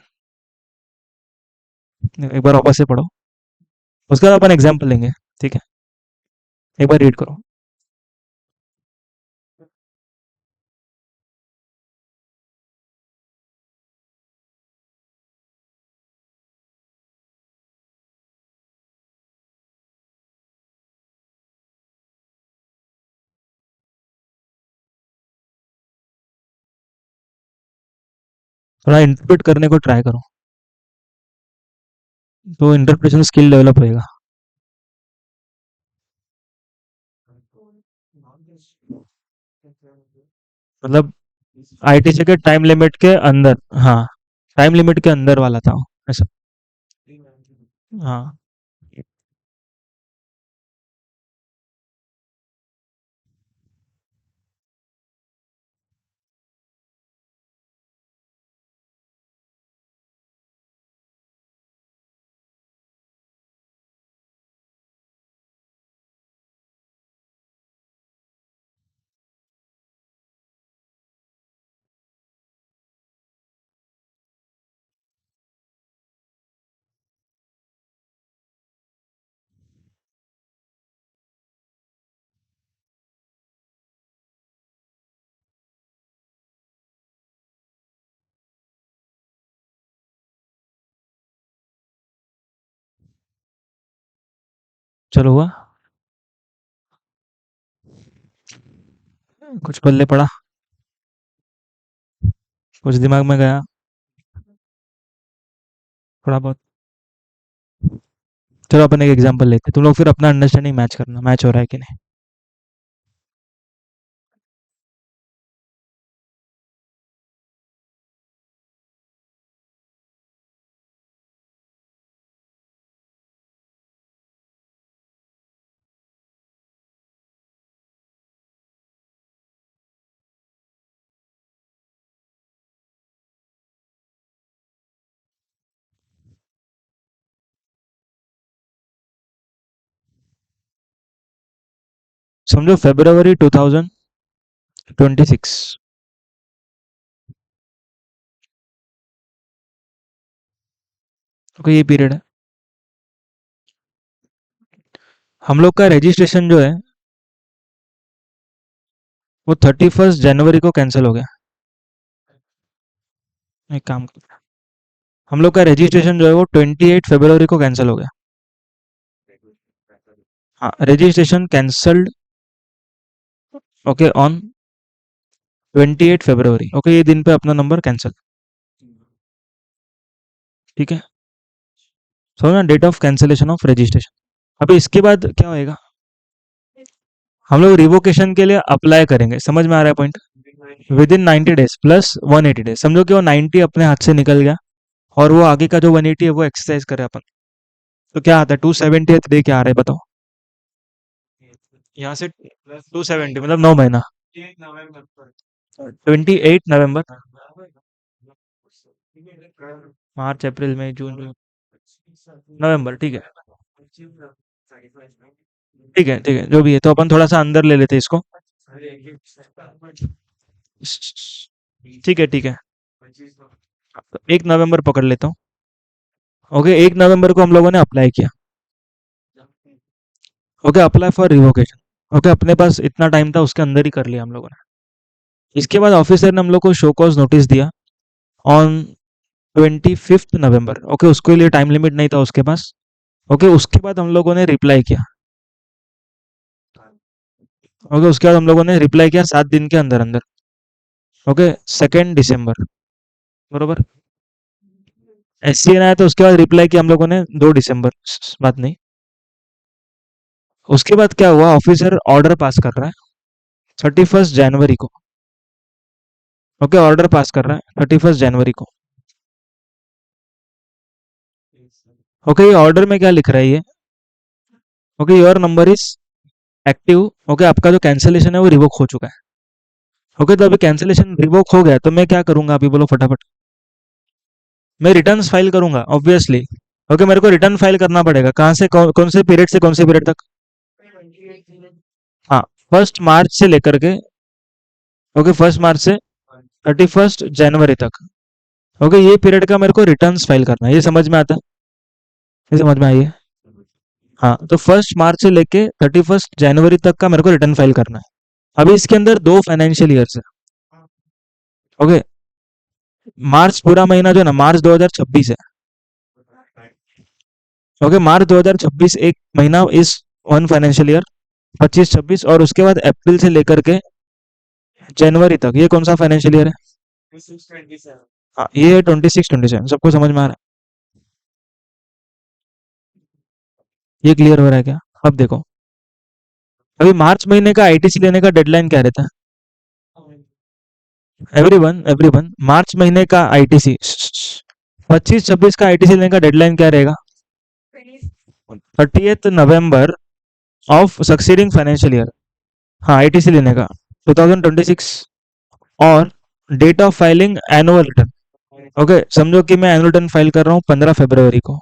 एक बार वापस से पढ़ो, उसके बाद अपन example लेंगे। ठीक है, एक बार रीड करो। थोड़ा इंटरप्रेट करने को ट्राई करो, तो इंटरप्रेशन स्किल डेवलप होएगा। मतलब आईटीसी के टाइम लिमिट के अंदर, हाँ, टाइम लिमिट के अंदर वाला था वो, ऐसा। हाँ, चलो हुआ, कुछ पल्ले पड़ा, कुछ दिमाग में गया, थोड़ा बहुत। चलो अपन एक एग्जांपल लेते हैं, तुम लोग फिर अपना अंडरस्टैंडिंग मैच करना, मैच हो रहा है कि नहीं। समझो फेब्रुवरी 2026। ओके, ये पीरियड है। हम लोग का रजिस्ट्रेशन जो है वो 31 जनवरी को कैंसिल हो गया। एक काम कर, हम लोग का रजिस्ट्रेशन जो है वो 28 फरवरी को कैंसिल हो गया। हाँ, registration cancelled. Okay, on 28 February. Okay, ये दिन पे अपना नंबर कैंसिल। ठीक है, सो ना, date of cancellation of registration. अभी इसके बाद क्या होएगा, हम लोग रिवोकेशन के लिए अप्लाई करेंगे। समझ में आ रहा है point? With in 90 days plus 180 days. समझो कि वो 90 अपने हाथ से निकल गया और वो आगे का जो 180 है वो एक्सरसाइज करे अपन, तो क्या आता है? 270 डे क्या आ रहा है बताओ? यहाँ से 270 मतलब 9 महीना। 28 नवंबर, मार्च, अप्रैल, मई, जून, नवंबर। ठीक है, ठीक है, ठीक है, जो भी है। तो अपन थोड़ा सा अंदर ले लेते हैं इसको। ठीक है, ठीक है, 1 नवंबर पकड़ लेता हूँ। ओके, 1 नवंबर को हम लोगों ने अप्लाई किया। Okay, apply for revocation. Okay, अपने पास इतना टाइम था, उसके अंदर ही कर लिया हम लोगों ने। इसके बाद ऑफिसर ने हम लोग को शो कॉज नोटिस दिया ऑन 25 नवंबर। ओके, उसके लिए टाइम लिमिट नहीं था उसके पास। ओके, उसके बाद हम लोगों ने रिप्लाई किया। ओके, उसके बाद हम लोगों ने रिप्लाई किया 7 दिन के अंदर अंदर। ओके, 2 दिसंबर, बरोबर। एस सी एन आया तो उसके बाद रिप्लाई किया हम लोगों ने 2 दिसंबर। बात नहीं। उसके बाद क्या हुआ, ऑफिसर ऑर्डर पास कर रहा है 31 जनवरी को। ओके, ऑर्डर पास कर रहा है 31 जनवरी को। ओके, ये ऑर्डर में क्या लिख रहा है ये? Okay, your number is active. Okay, आपका जो कैंसिलेशन है वो रिवोक हो चुका है। ओके, तो अभी कैंसिलेशन रिवोक हो गया तो मैं क्या करूंगा अभी बोलो फटाफट? मैं रिटर्न फाइल करूंगा ऑब्वियसली। ओके, मेरे को रिटर्न फाइल करना पड़ेगा। कहाँ से कौन से पीरियड से कौन से पीरियड तक? हाँ, 1 मार्च से लेकर के। ओके, 1 मार्च से 31 जनवरी तक। ओके, ये पीरियड का मेरे को रिटर्न फाइल करना है। ये समझ में आता है? ये समझ में आई है? हाँ, तो 1 मार्च से लेके 31 जनवरी तक का मेरे को रिटर्न फाइल करना है। अभी इसके अंदर 2 फाइनेंशियल ईयर्स है। ओके, मार्च पूरा महीना जो है ना, मार्च 2026 है। ओके, मार्च 2026 एक महीना इस 1 फाइनेंशियल ईयर, 25-26। और उसके बाद अप्रैल से लेकर के जनवरी तक ये कौन सा फाइनेंशियल ईयर है? हाँ, ये है 26-27। सबको समझ में आ रहा है? ये क्लियर हो रहा है क्या? अब देखो, अभी मार्च महीने का आईटीसी लेने का डेडलाइन क्या रहता है? एवरीवन, एवरीवन, मार्च महीने का आईटीसी, 25-26 का आईटीसी लेने का डेडलाइन क्या रहेगा? 30 नवंबर ऑफ सक्सीडिंग फाइनेंशियल ईयर। हाँ, आईटीसी लेने का 2026। और date of filing annual return. Okay, समझो कि मैं एनुअल रिटर्न फाइल कर रहा हूँ 15 फरवरी को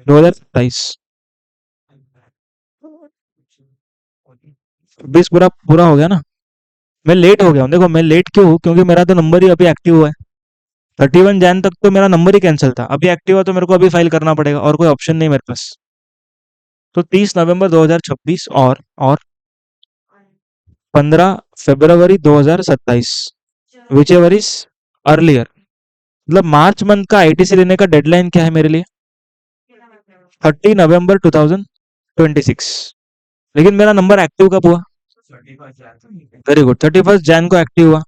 2027। 20 पूरा पूरा हो गया ना? मैं लेट हो गया हूँ। देखो, मैं लेट क्यों हूँ? क्योंकि मेरा तो नंबर ही अभी एक्टिव हुआ है। 31 जैन तक तो मेरा नंबर ही कैंसिल था। अभी एक्टिव है तो मेरे को अभी फाइल करना पड़ेगा, और कोई ऑप्शन नहीं मेरे पास। तो 30 नवंबर 2026 और 15 फरवरी 2027, विच एवर इज अर्लियर। मतलब मार्च मंथ का आईटीसी लेने का डेडलाइन क्या है मेरे लिए? 30 नवंबर 2026। लेकिन मेरा नंबर एक्टिव कब हुआ? वेरी गुड, 31 जैन को एक्टिव हुआ।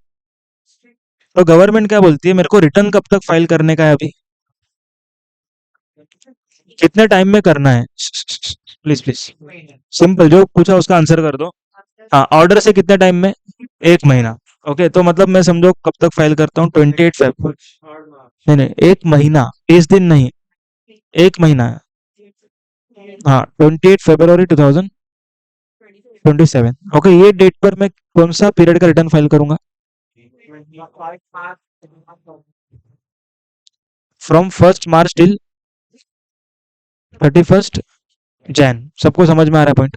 तो गवर्नमेंट क्या बोलती है मेरे को, रिटर्न कब तक फाइल करने का है अभी? कितने टाइम में करना है? प्लीज प्लीज, सिंपल, जो पूछा उसका आंसर कर दो। हाँ, ऑर्डर से कितने टाइम में? 1 महीना। ओके, तो मतलब मैं समझो कब तक फाइल करता हूँ? 28 फेब। नहीं नहीं, 1 महीना, 30 दिन नहीं, 1 महीना है। हाँ, 28 फरवरी 2027। ओके, ये डेट पर मैं कौन सा पीरियड का रिटर्न फाइल करूंगा? From 1 March till 31 Jain. सबको समझ में आ रहा है पॉइंट?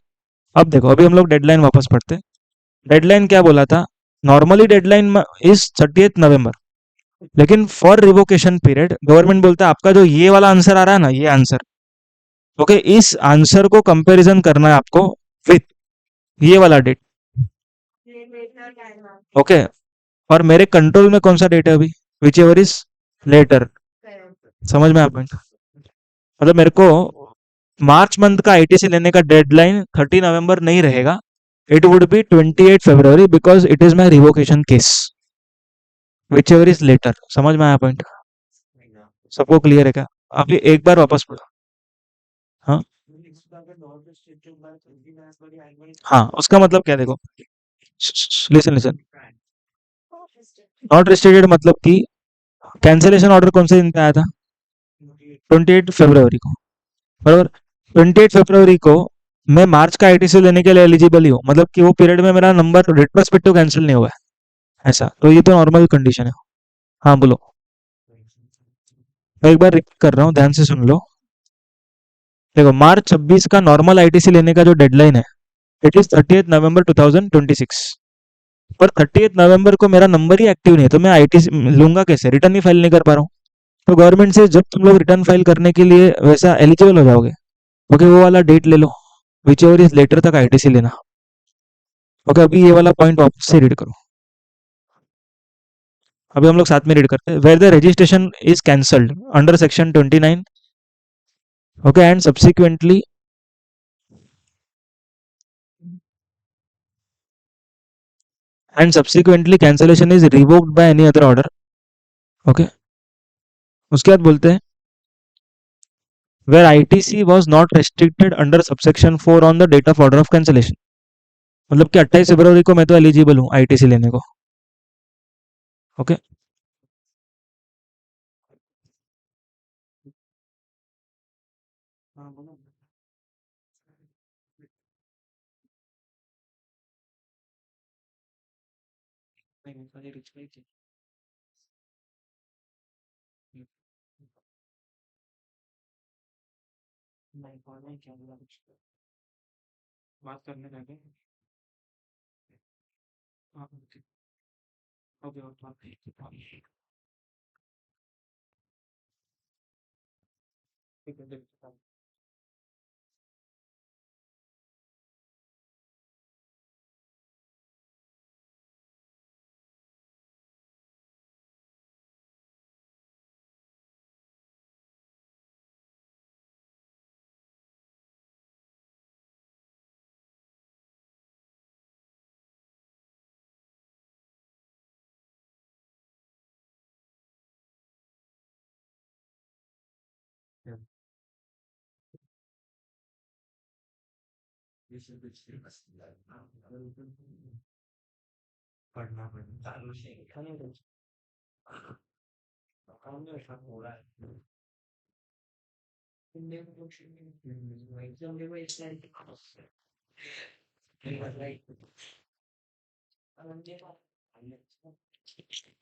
अब देखो, अभी हम लोग डेडलाइन वापस पढ़ते हैं। डेडलाइन क्या बोला था? नॉर्मली डेडलाइन इज 30th नवंबर, लेकिन फॉर रिवोकेशन पीरियड गवर्नमेंट बोलता है आपका जो ये वाला आंसर आ रहा है ना, ये आंसर, ओके, इस आंसर को कंपैरिजन करना है आपको विथ ये वाला डेट, ओके। और मेरे कंट्रोल में कौन सा डेट है अभी? Whichever is later. समझ में आप? मतलब मेरे को मार्च मंथ का आईटीसी लेने का डेडलाइन 30 नवंबर नहीं रहेगा, इट वुड बी 28 फरवरी, because it is my revocation case, whichever is later. समझ में आया पॉइंट? सबको क्लियर है क्या? आप ये एक बार वापस पढ़ो। हाँ, हाँ, उसका मतलब क्या देखो, लिसन लिसन, नॉट रिस्ट्रिक्टेड मतलब कि कैंसिलेशन ऑर्डर कौन से दिन पे आया था? 28 फरवरी को, बराबर। 28 फरवरी को मैं मार्च का आईटीसी लेने के लिए एलिजिबल ही हूँ, मतलब कि वो पीरियड में मेरा नंबर रेट्रोस्पेक्टिव कैंसिल नहीं हुआ है, ऐसा। तो ये तो नॉर्मल कंडीशन है। हाँ बोलो। मैं एक बार रिपीट कर रहा हूँ, ध्यान से सुन लो। देखो, मार्च 26 का नॉर्मल आईटीसी लेने का जो डेडलाइन है, इट इज 30th नवंबर 2026। पर 30th नवंबर को मेरा नंबर ही एक्टिव नहीं है, तो मैं आईटीसी लूंगा कैसे? रिटर्न ही फाइल नहीं कर पा रहा हूँ। तो गवर्नमेंट से जब तुम लोग रिटर्न फाइल करने के लिए वैसा एलिजिबल हो जाओगे, ओके, वो वाला डेट ले लो, विच एवर इज लेटर तक आईटीसी लेना। ओके, अभी ये वाला पॉइंट वापस से रीड करो। अभी हम लोग साथ में रीड करते हैं। Where the registration is cancelled under section 29, okay, and subsequently cancellation is revoked by any other order, okay. उसके बाद बोलते हैं where ITC was not restricted under subsection 4 on the date of order of cancellation. मतलब कि 28 फरवरी को मैं तो eligible हूँ आईटीसी लेने को, ओके। बात करने लगे।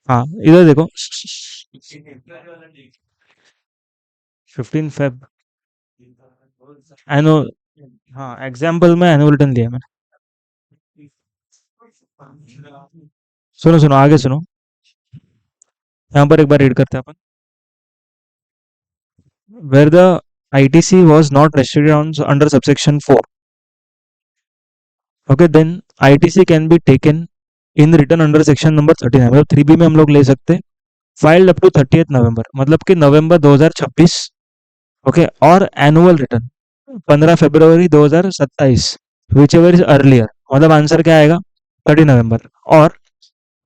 हाँ, इधर देखो, 15 फेब एनो, हाँ, एग्जाम्पल में एनुअल रिटर्न लिया मैंने। सुनो सुनो, आगे सुनो। यहाँ पर एक बार रीड करते हैं अपन। Where the ITC was not restricted on under subsection 4, okay, then ITC can be taken in return under section number 39, मतलब 3B में हम लोग ले सकते हैं। फाइल्ड अप टू 30th नवंबर, मतलब कि नवंबर 2026, ओके। और एनुअल रिटर्न 15 फरवरी 2027, विच एवर इज अर्लियर, मतलब आंसर क्या आएगा? 30 नवंबर। और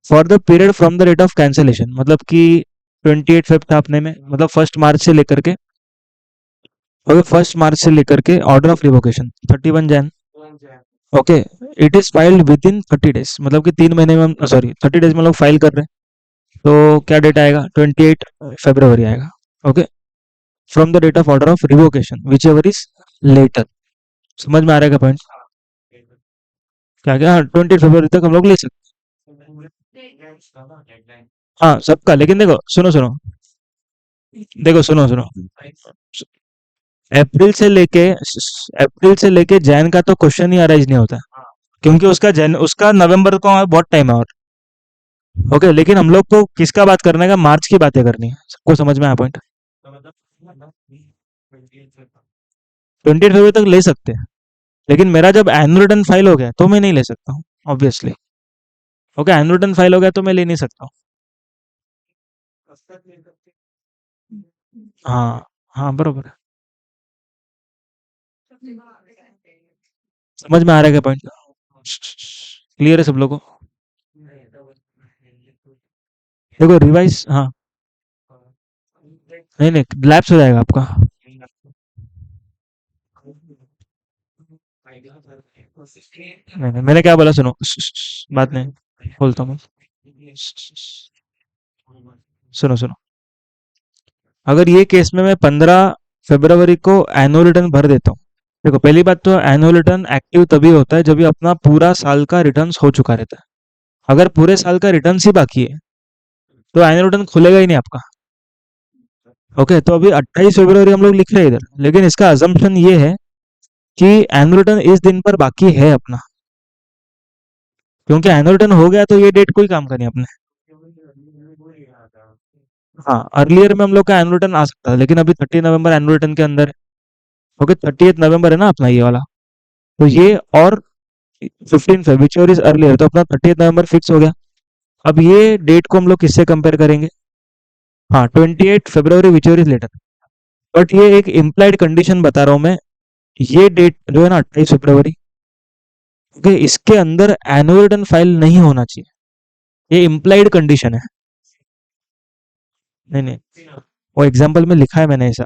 for the period from the date of cancellation, मतलब कि 28 फेब था अपने में, मतलब 1 मार्च से लेकर के, ओके, 1 मार्च से लेकर के order of revocation 31 Jain, okay. It is filed within 30 days, मतलब कि 3 महीने में, सॉरी 30 डेज में लोग फाइल कर रहे हैं। तो क्या डेट आएगा? 28 फरवरी आएगा, okay. From the date of order of revocation whichever is later. समझ में आ रहा है पॉइंट? क्या क्या? 28 फरवरी तक हम लोग ले सकते हैं। हाँ, सबका, लेकिन देखो, सुनो सुनो, देखो, सुनो सुनो, अप्रैल से लेके जैन का तो क्वेश्चन ही अराइज नहीं होता, क्योंकि उसका नवंबर को बहुत टाइम है। और ओके, लेकिन हम लोग को किसका बात करने का, मार्च की बातें करनी है। सबको समझ में आया पॉइंट? 28 फरवरी तक ले सकते हैं, लेकिन मेरा जब एनुअल रिटर्न फाइल हो गया तो मैं नहीं ले सकता हूँ, obviously. Okay, annual return file हो गया तो मैं ले नहीं सकता हूँ। हाँ, हाँ, बरोबर है। समझ में आ रहा है क्या पॉइंट? क्लियर है सब लोगों को? देखो रिवाइज, हाँ। नहीं नहीं, लैप्स हो जाएगा आपका। नहीं नहीं, मैंने क्या बोला सुनो, बात नहीं बोलता हूँ। सुनो सुनो, अगर ये केस में मैं 15 फरवरी को एनुअल रिटर्न भर देता हूँ। देखो, पहली बात तो एनुअल रिटर्न एक्टिव तभी होता है जब ये अपना पूरा साल का रिटर्न हो चुका रहता है। अगर पूरे साल का रिटर्न ही बाकी है तो एनुअल रिटर्न खुलेगा ही नहीं आपका। ओके, तो अभी 28 फरवरी हम लोग लिख रहे हैं इधर, लेकिन इसका अजम्पशन ये है कि एनुअल रिटर्न इस दिन पर बाकी है अपना, क्योंकि एनुअल रिटर्न हो गया तो ये डेट कोई काम का नहीं अपने। हाँ, अर्लियर में हम लोग का एनुअल रिटर्न आ सकता है, लेकिन अभी 30 नवंबर एनुअल रिटर्न के अंदर है। ओके, 30 नवंबर है ना अपना ये वाला। तो ये और 15 विच और इज अर्लियर, तो अपना 30 नवंबर फिक्स हो गया। अब ये डेट को हम लोग किससे कंपेयर करेंगे? हाँ, 28 फरवरी विच और इज लेटर। बट ये एक इम्प्लाइड कंडीशन बता रहा हूँ मैं, ये डेट जो है ना 28 फरवरी, ओके, इसके अंदर एनुअल रिटर्न फाइल नहीं होना चाहिए। ये इम्प्लाइड कंडीशन है। नहीं नहीं, वो एग्जाम्पल में लिखा है मैंने ऐसा,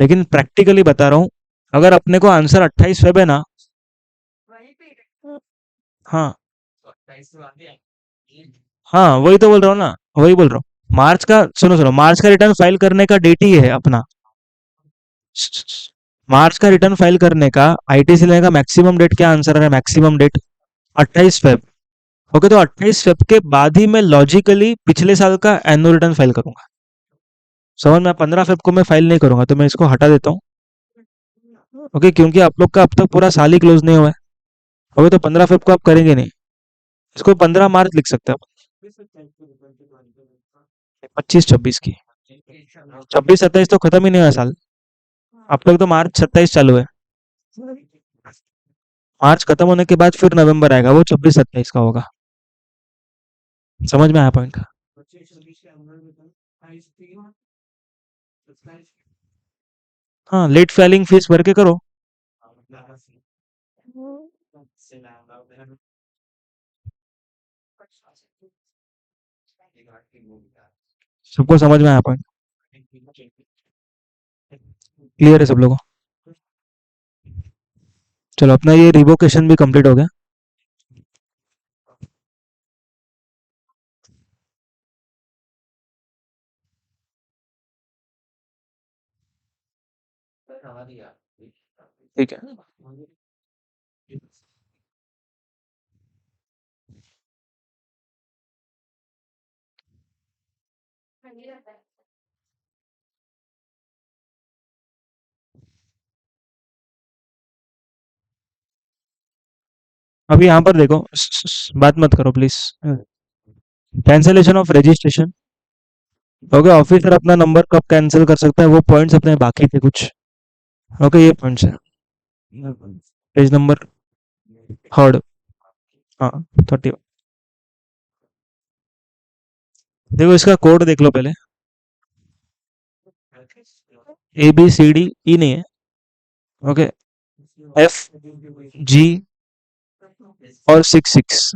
लेकिन प्रैक्टिकली बता रहा हूँ। अगर अपने को आंसर 28 फेब है ना। हाँ, हाँ, वही तो बोल रहा हूँ ना, वही बोल रहा हूँ। मार्च का सुनो सुनो, मार्च का रिटर्न फाइल करने का डेट ही है अपना। मार्च का रिटर्न फाइल करने का आईटीसी लेने का मैक्सिमम डेट, क्या आंसर है मैक्सिमम डेट? 28 फेब। ओके, तो 28 फेब के बाद ही मैं लॉजिकली पिछले साल का एनुअल रिटर्न फाइल करूंगा। समझ में? 15 फेब को मैं फाइल नहीं करूंगा, तो मैं इसको हटा देता हूँ। ओके, क्योंकि आप लोग का अब तक पूरा साल ही क्लोज नहीं हुआ है। ओके, तो 15 फेब को आप करेंगे नहीं, इसको 15 मार्च लिख सकते हैं। 25-26 की, 26-27 तो खत्म ही नहीं हुआ साल। अब तक तो मार्च 27 चालू है। मार्च खत्म होने के बाद फिर नवंबर आएगा, वो 26-27 का होगा। समझ में आया पॉइंट? हाँ, लेट फाइलिंग फीस भर के करो। सबको समझ में आया पॉइंट? क्लियर है सब लोगों को? चलो, अपना ये रिवोकेशन भी कंप्लीट हो गया। ठीक है, अभी यहाँ पर देखो, बात मत करो please. Cancellation of registration. Okay, officer अपना नंबर कब कैंसिल कर सकता है, वो पॉइंट्स अपने बाकी थे कुछ। ओके, ये पॉइंट्स है। Page number third. हाँ, 30। देखो, इसका कोड देख लो पहले। ABCD E नहीं है। ओके, FG और 66।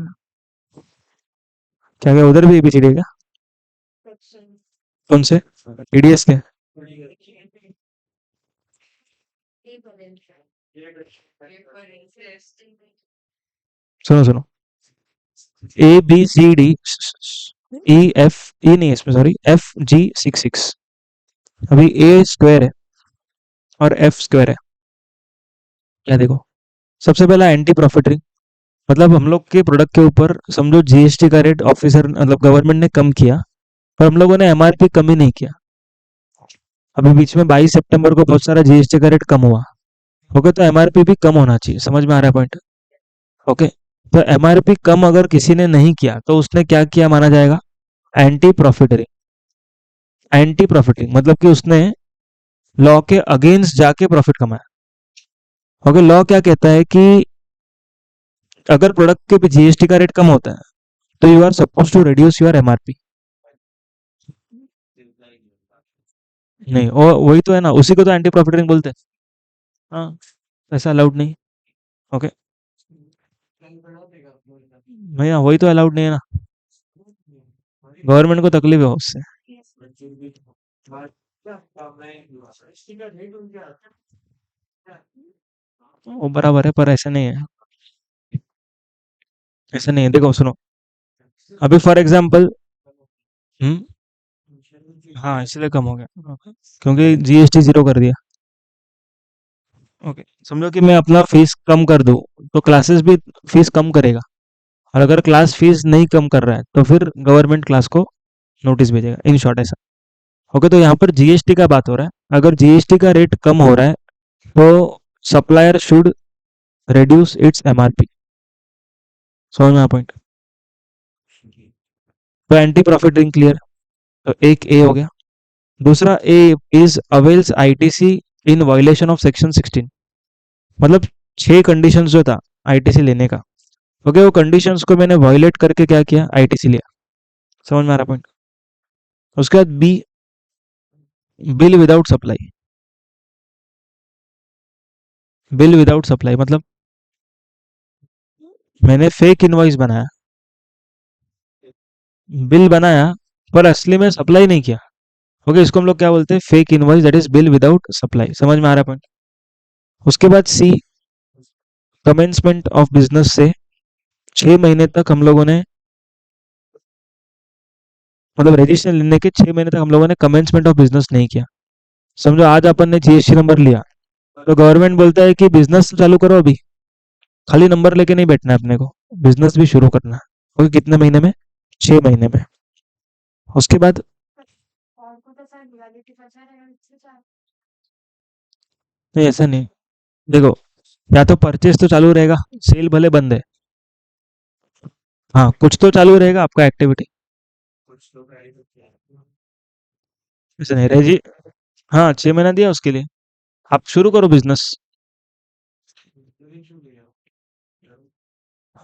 क्या क्या उधर भी ABCD है क्या? कौन से? EDS के? सुनो सुनो, ABCD E नहीं है इसमें, सॉरी, FG66। अभी A स्क्वायर है और F स्क्वायर है। क्या देखो, सबसे पहला एंटी प्रॉफिटरी, मतलब हम लोग के प्रोडक्ट के ऊपर समझो GST का रेट ऑफिसर मतलब गवर्नमेंट ने कम किया, पर हम लोगों ने MRP कम ही नहीं किया। अभी बीच में 22 सितंबर को बहुत सारा जीएसटी का रेट कम हुआ। ओके, तो एमआरपी भी कम होना चाहिए। समझ में आ रहा है पॉइंट? ओके, तो एमआरपी कम अगर किसी ने नहीं किया तो उसने क्या किया माना जाएगा? एंटी प्रॉफिटरी। एंटी प्रॉफिटरी मतलब कि उसने लॉ के अगेंस्ट जाके प्रॉफिट कमाया। ओके, लॉ क्या कहता है कि अगर प्रोडक्ट के जीएसटी का रेट कम होता है तो you are suppose to reduce your MRP. नहीं, और वही तो है ना, उसी को तो एंटी प्रॉफिटिंग बोलते हैं। हाँ, ऐसा अलाउड नहीं। ओके, भैया वही तो अलाउड नहीं है ना, गवर्नमेंट को तकलीफ है उससे। वो बराबर है, पर ऐसा नहीं है। ऐसा नहीं है, देखो सुनो। अभी फॉर एग्जांपल, हम्म, हाँ इसलिए कम हो गया। ओके, क्योंकि जीएसटी जीरो कर दिया। ओके, समझो कि मैं अपना फीस कम कर दूं तो क्लासेस भी फीस कम करेगा, और अगर क्लास फीस नहीं कम कर रहा है तो फिर गवर्नमेंट क्लास को नोटिस भेजेगा। इन शॉर्ट ऐसा। ओके, तो यहाँ पर जीएसटी का बात हो रहा है। अगर जीएसटी का रेट कम हो रहा है तो supplier should reduce its MRP. समझ में आ पॉइंट? तो एंटी प्रॉफिटिंग क्लियर। तो एक ए हो गया। दूसरा A is avails ITC in violation of section 16। मतलब 6 कंडीशंस जो था आईटीसी लेने का, ओके, वो कंडीशंस को मैंने वायलेट करके क्या किया? आईटीसी लिया। समझ में आ रहा पॉइंट? उसके बाद B, bill without supply. Bill without supply मतलब मैंने फेक इनवॉइस बनाया, बिल बनाया, पर असली में सप्लाई नहीं किया। ओके, इसको हम लोग क्या बोलते हैं? Fake invoice, that is bill without supply. समझ में आ रहा है पॉइंट? उसके बाद सी, कमेंसमेंट ऑफ बिजनेस से 6 महीने तक हम लोगों ने, मतलब रजिस्ट्रेशन लेने के 6 महीने तक हम लोगों ने कमेंसमेंट ऑफ बिजनेस नहीं किया। समझो आज अपन ने जीएसटी नंबर लिया तो गवर्नमेंट बोलता है कि बिजनेस तो चालू करो अभी, खाली नंबर लेके नहीं बैठना है अपने को, बिजनेस भी शुरू करना है। ओके, कितने महीने में? 6 महीने में। उसके बाद नहीं, ऐसा नहीं। देखो, या तो परचेस तो चालू रहेगा, सेल भले बंद है। हाँ, कुछ तो चालू रहेगा आपका एक्टिविटी। ऐसा नहीं रही जी। हाँ, 6 महीना दिया उसके लिए, आप शुरू करो बिजनेस।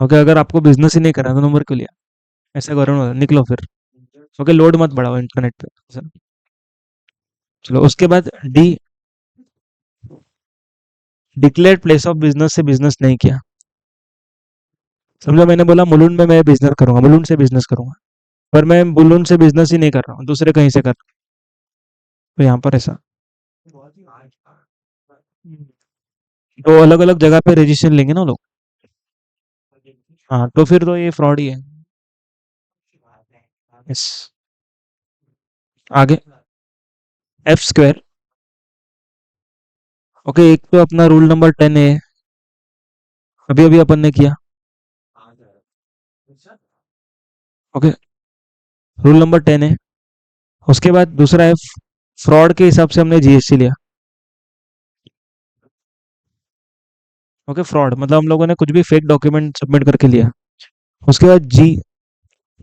ओके, अगर आपको बिजनेस ही नहीं करना तो नंबर क्यों लिया? ऐसा करो ना, निकलो फिर। ओके, लोड मत बढ़ाओ इंटरनेट पे। चलो उसके बाद D, declared place of business से बिजनेस नहीं किया। समझो मैंने बोला मुलुंड में मैं बिजनेस करूंगा, मुलुंड से बिजनेस करूंगा, पर मैं मुलुंड से बिजनेस ही नहीं कर रहा हूँ, दूसरे कहीं से कर रहा हूँ। तो यहाँ पर ऐसा तो अलग अलग जगह पे रजिस्ट्रेशन लेंगे ना लोग। हाँ, तो फिर तो ये फ्रॉड ही है। यस। आगे, एफ स्क्वायर। ओके, एक तो अपना रूल नंबर 10 है, अभी अभी अपन ने किया। ओके, रूल नंबर 10 है। उसके बाद दूसरा है, फ्रॉड के हिसाब से हमने जीएसटी लिया। ओके, फ्रॉड मतलब हम लोगों ने कुछ भी फेक डॉक्यूमेंट सबमिट करके लिया। उसके बाद जी,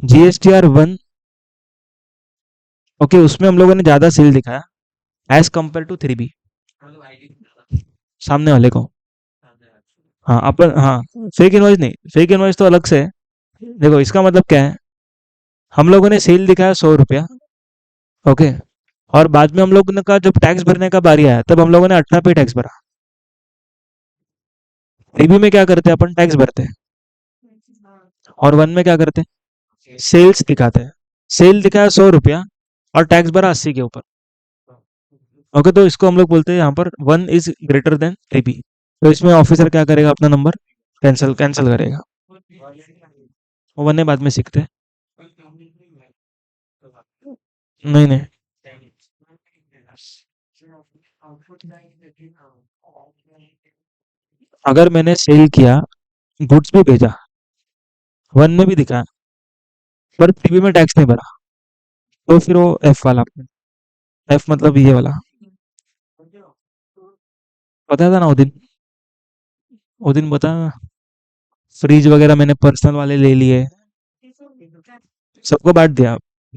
GSTR 1। ओके, उसमें हम लोगों ने ज्यादा सेल दिखाया एज कंपेयर टू 3B, सामने वाले को। हाँ अपन, हाँ, फेक इनवॉइस नहीं, फेक इनवॉइस तो अलग से है। देखो इसका मतलब क्या है, हम लोगों ने सेल दिखाया 100 रुपया। ओके, और बाद में हम लोगों ने का जब टैक्स भरने का बारी आया तब हम लोगों ने 18 पे टैक्स भरा। 3B में क्या करते हैं अपन? टैक्स भरते हैं। और 1 में क्या करते हैं? सेल्स दिखाते हैं। सेल दिखाया 100 रुपया और टैक्स भरा 80 के ऊपर। ओके, तो इसको हम लोग बोलते हैं यहाँ पर 1 इज ग्रेटर देन 3B। तो इसमें ऑफिसर क्या करेगा? अपना नंबर कैंसिल कैंसिल करेगा। वो 1 बाद में सीखते हैं। नहीं नहीं, अगर मैंने सेल किया, गुड्स भी भेजा, 1 में भी दिखाया, पर 3B में टैक्स नहीं भरा, तो फिर वो एफ वाला। एफ मतलब ये वाला। बताया था ना वो दिन बताया ना, फ्रिज वगैरह मैंने पर्सनल वाले ले लिए, सबको बांट दिया।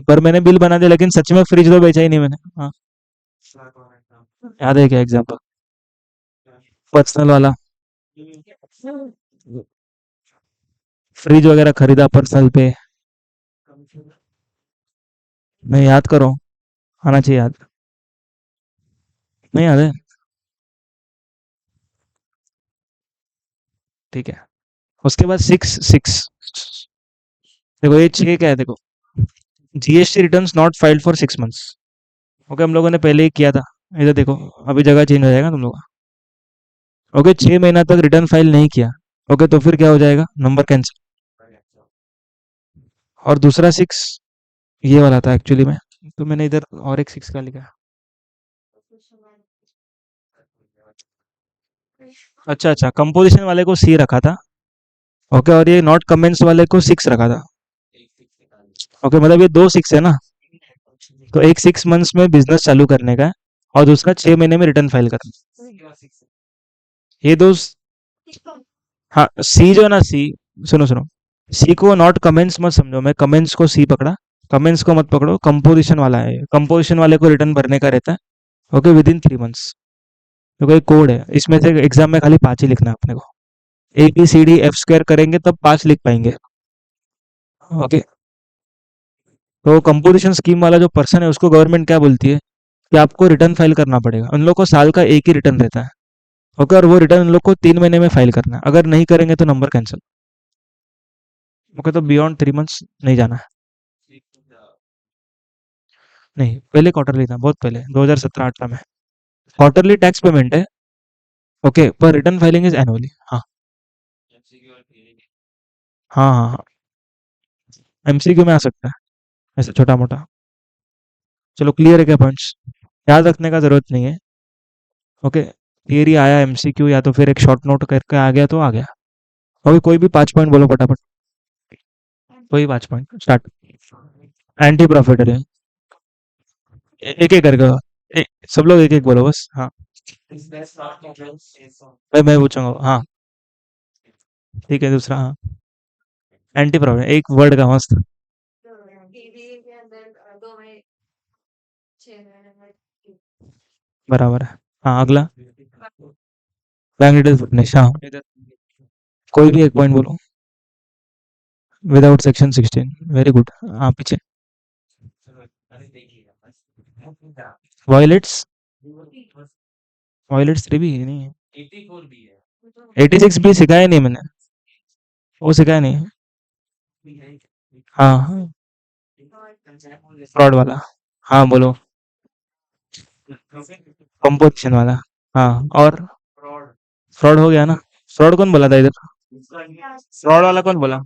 पर मैंने बिल बना दिया, लेकिन सच में फ्रिज तो बेचा ही नहीं मैंने। हाँ, याद है क्या एग्जाम्पल? पर्सनल वाला, फ्रिज वगैरह खरीदा पर्सनल पे। नहीं, याद करो, आना चाहिए याद। नहीं याद है? ठीक है। उसके बाद सिक्स सिक्स, देखो ये छः क्या है, देखो, GST returns not filed for 6 months. Okay, हम लोगों ने पहले ही किया था। इधर देखो, अभी जगह चेंज हो जाएगा तुम लोग का। ओके, 6 महीना तक रिटर्न फाइल नहीं किया, ओके, तो फिर क्या हो जाएगा, नंबर कैंसिल। और दूसरा सिक्स ये वाला था एक्चुअली में, तो मैंने इधर और एक सिक्स का लिखा। अच्छा अच्छा, कंपोजिशन वाले को सी रखा था। ओके, और ये नॉट कमेंट्स वाले को सिक्स रखा था। ओके, मतलब ये दो सिक्स है ना। तो एक 6 मंथ्स में बिजनेस चालू करने का है, और दूसरा 6 महीने में रिटर्न फाइल करना है। ये दो। हाँ, सी जो है ना, सी, सुनो सुनो, सी को नॉट कमेंट्स मत समझो, मैं कमेंट्स को सी पकड़ा। कमेंट्स को मत पकड़ो, कंपोजिशन वाला है, कंपोजिशन वाले को रिटर्न भरने का रहता है। Okay, with in 3 months. तो कोई कोड है इसमें से, एग्जाम में खाली पांच ही लिखना है अपने को। ABCD F² करेंगे तब पांच लिख पाएंगे। ओके, तो कंपोजिशन स्कीम वाला जो पर्सन है, उसको गवर्नमेंट क्या बोलती है कि आपको रिटर्न फाइल करना पड़ेगा। उन लोग को साल का एक ही रिटर्न रहता है। ओके, और वो रिटर्न उन लोग को 3 महीने में फाइल करना है, अगर नहीं करेंगे तो नंबर कैंसिल। ओके, तो बियॉन्ड 3 मंथ्स नहीं जाना है। नहीं, पहले क्वार्टरली था, बहुत पहले, 2017-18 में। क्वार्टरली टैक्स पेमेंट है। ओके, पर रिटर्न फाइलिंग इज एनुअली। हाँ हाँ हाँ हाँ, MCQ में आ सकता है, ऐसे छोटा मोटा। चलो, क्लियर है क्या पॉइंट्स? याद रखने का जरूरत नहीं है। ओके, थियरी आया, MCQ या तो फिर एक शॉर्ट नोट करके आ गया तो आ गया। ओके, कोई भी 5 पॉइंट बोलो फटाफट। कोई 5 पॉइंट स्टार्ट। एंटी प्रॉफिट है। एक एक करके सब लोग एक एक बोलो बस। हाँ, मैं पूछूंगा, हाँ। ठीक है, दूसरा, हाँ। एंटी प्रॉफिट एक वर्ड का मस्त। बराबर है। हाँ, अगला। बैंक डिटेल्स फिटनेस, हाँ। कोई भी एक पॉइंट बोलो। Without section 16, very good. हाँ, पीछे। वॉयलेट्स, वॉयलेट्स 3 भी नहीं है। 86 भी सिखाया नहीं मैंने, वो सिखाया नहीं है। हाँ, फ्रॉड वाला। हाँ, बोलो। कंपोजिशन वाला। हाँ, और फ्रॉड हो गया ना। फ्रॉड कौन बोला था इधर? फ्रॉड वाला कौन बोला?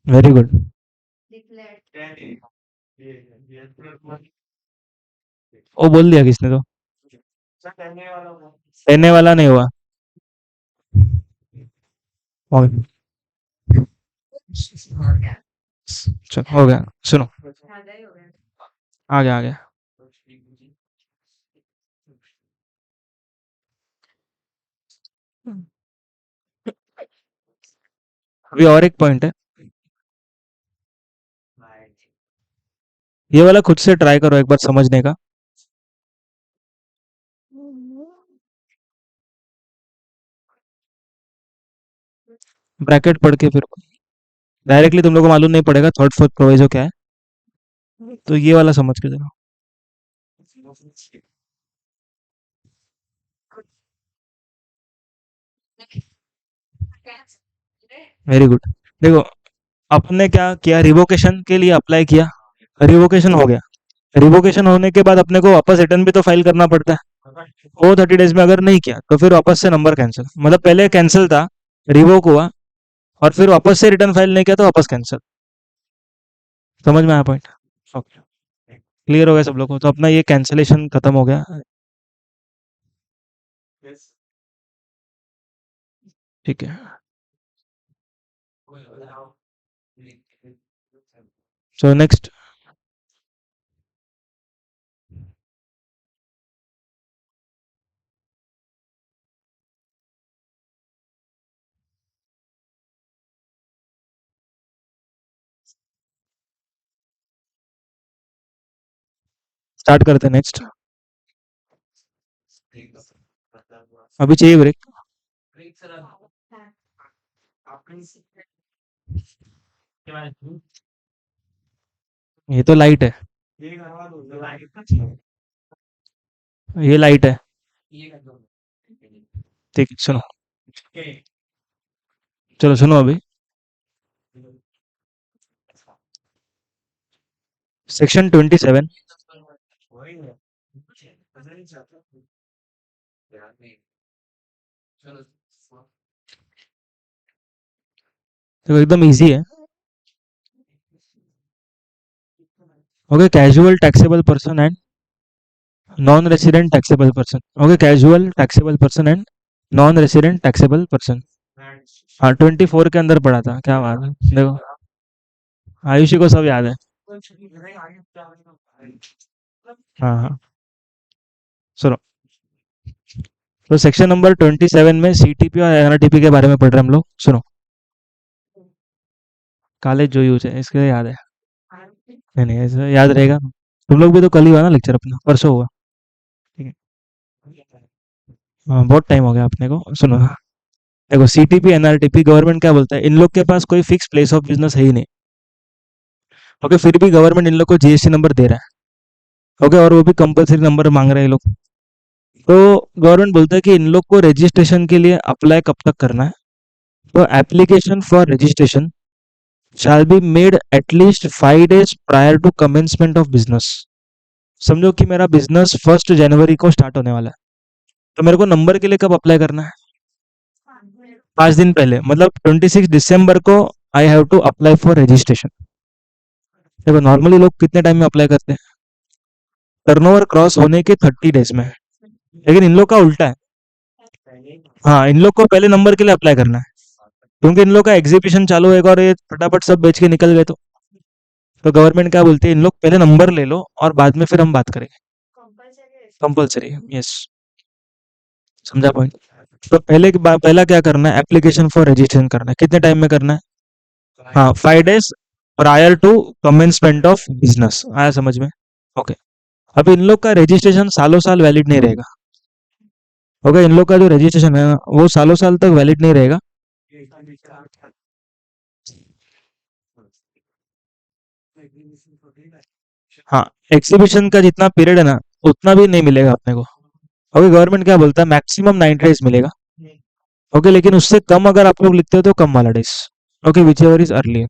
Very good. वो बोल दिया किसने तो? कहने वाला नहीं हुआ। और चलो, हो गया। सुनो, आ गया आ गया। अभी और एक पॉइंट है, ये वाला खुद से ट्राई करो एक बार समझने का। ब्रैकेट पढ़ के फिर डायरेक्टली तुम लोग को मालूम नहीं पड़ेगा थर्ड फोर्थ प्रोविजो क्या है, तो ये वाला समझ के चलो। Very good. देखो, अपने क्या किया, रिवोकेशन के लिए अप्लाई किया, रिवोकेशन हो गया। रिवोकेशन होने के बाद अपने को वापस रिटर्न भी तो फाइल करना पड़ता है। वो 30 डेज में अगर नहीं किया तो फिर वापस से नंबर कैंसिल, मतलब पहले कैंसिल था, रिवोक हुआ, और फिर वापस से रिटर्न फाइल नहीं किया तो वापस कैंसिल। समझ में आया पॉइंट? ओके, क्लियर हो गया सब लोग को, तो अपना ये कैंसिलेशन खत्म हो गया। ठीक है। सो नेक्स्ट स्टार्ट करते हैं नेक्स्ट। अभी चाहिए ब्रेक? ये तो लाइट है, ये लाइट है। ठीक है सुनो, चलो सुनो अभी। सेक्शन 27, तो एकदम इजी है। Okay, casual taxable person and non resident taxable person. Okay, casual taxable person and non resident taxable person. हाँ 24 के अंदर पड़ा था, क्या बात है। देखो आयुषी को सब याद है। हाँ हाँ, सुनो। तो सेक्शन नंबर 27 में सीटीपी और एनआरटीपी के बारे में पढ़ रहे हैं हम लोग, सुनो। कॉलेज जो यूज है इसके लिए याद है। नहीं नहीं, ऐसे याद रहेगा। तुम लोग भी तो कल ही हुआ ना लेक्चर, अपना परसों हुआ। ठीक है। हाँ बहुत टाइम हो गया अपने को, सुनो। देखो सीटीपी एनआरटीपी गवर्नमेंट क्या बोलता है, इन लोग के पास कोई फिक्स प्लेस ऑफ बिजनेस है ही नहीं। ओके, फिर भी गवर्नमेंट इन लोग को जीएसटी नंबर दे रहा है। ओके, और वो भी कंपलसरी नंबर मांग रहे हैं ये लोग। तो गवर्नमेंट बोलता है कि इन लोग को रजिस्ट्रेशन के लिए अप्लाई कब तक करना है। तो application for registration shall be made at least 5 days prior to commencement of business। समझो कि मेरा बिजनेस 1 जनवरी को स्टार्ट होने वाला है, तो मेरे को नंबर के लिए कब अप्लाई करना है? 5 दिन पहले, मतलब 26 दिसंबर को I have to apply for registration. देखो नॉर्मली लोग कितने टाइम में अप्लाई करते हैं? टर्नओवर क्रॉस होने के 30 डेज में। लेकिन इन लोग का उल्टा है। हाँ, इन लोग को पहले नंबर के लिए अप्लाई करना है, क्योंकि इन लोग का एग्जीबिशन चालू होएगा और ये फटाफट सब बेच के निकल गए तो गवर्नमेंट क्या बोलती है, इन लोग पहले नंबर ले लो और बाद में फिर हम बात करेंगे। Compulsory, yes. समझा पॉइंट? तो पहला क्या करना है, एप्लीकेशन फॉर रजिस्ट्रेशन करना है। कितने टाइम में करना है? हाँ 5 days prior to commencement of business. आया समझ में? ओके। अब इन लोग का रजिस्ट्रेशन सालों साल वैलिड नहीं रहेगा। ओके, इन लोग का जो रजिस्ट्रेशन है वो सालों साल तक वैलिड नहीं रहेगा। हाँ, एग्जीबिशन का जितना पीरियड है ना उतना भी नहीं मिलेगा अपने को। ओके, गवर्नमेंट क्या बोलता है, मैक्सिमम 90 डेज मिलेगा। ओके, लेकिन उससे कम अगर आप लोग लिखते हो तो कम वाला days. Okay, which ever is early.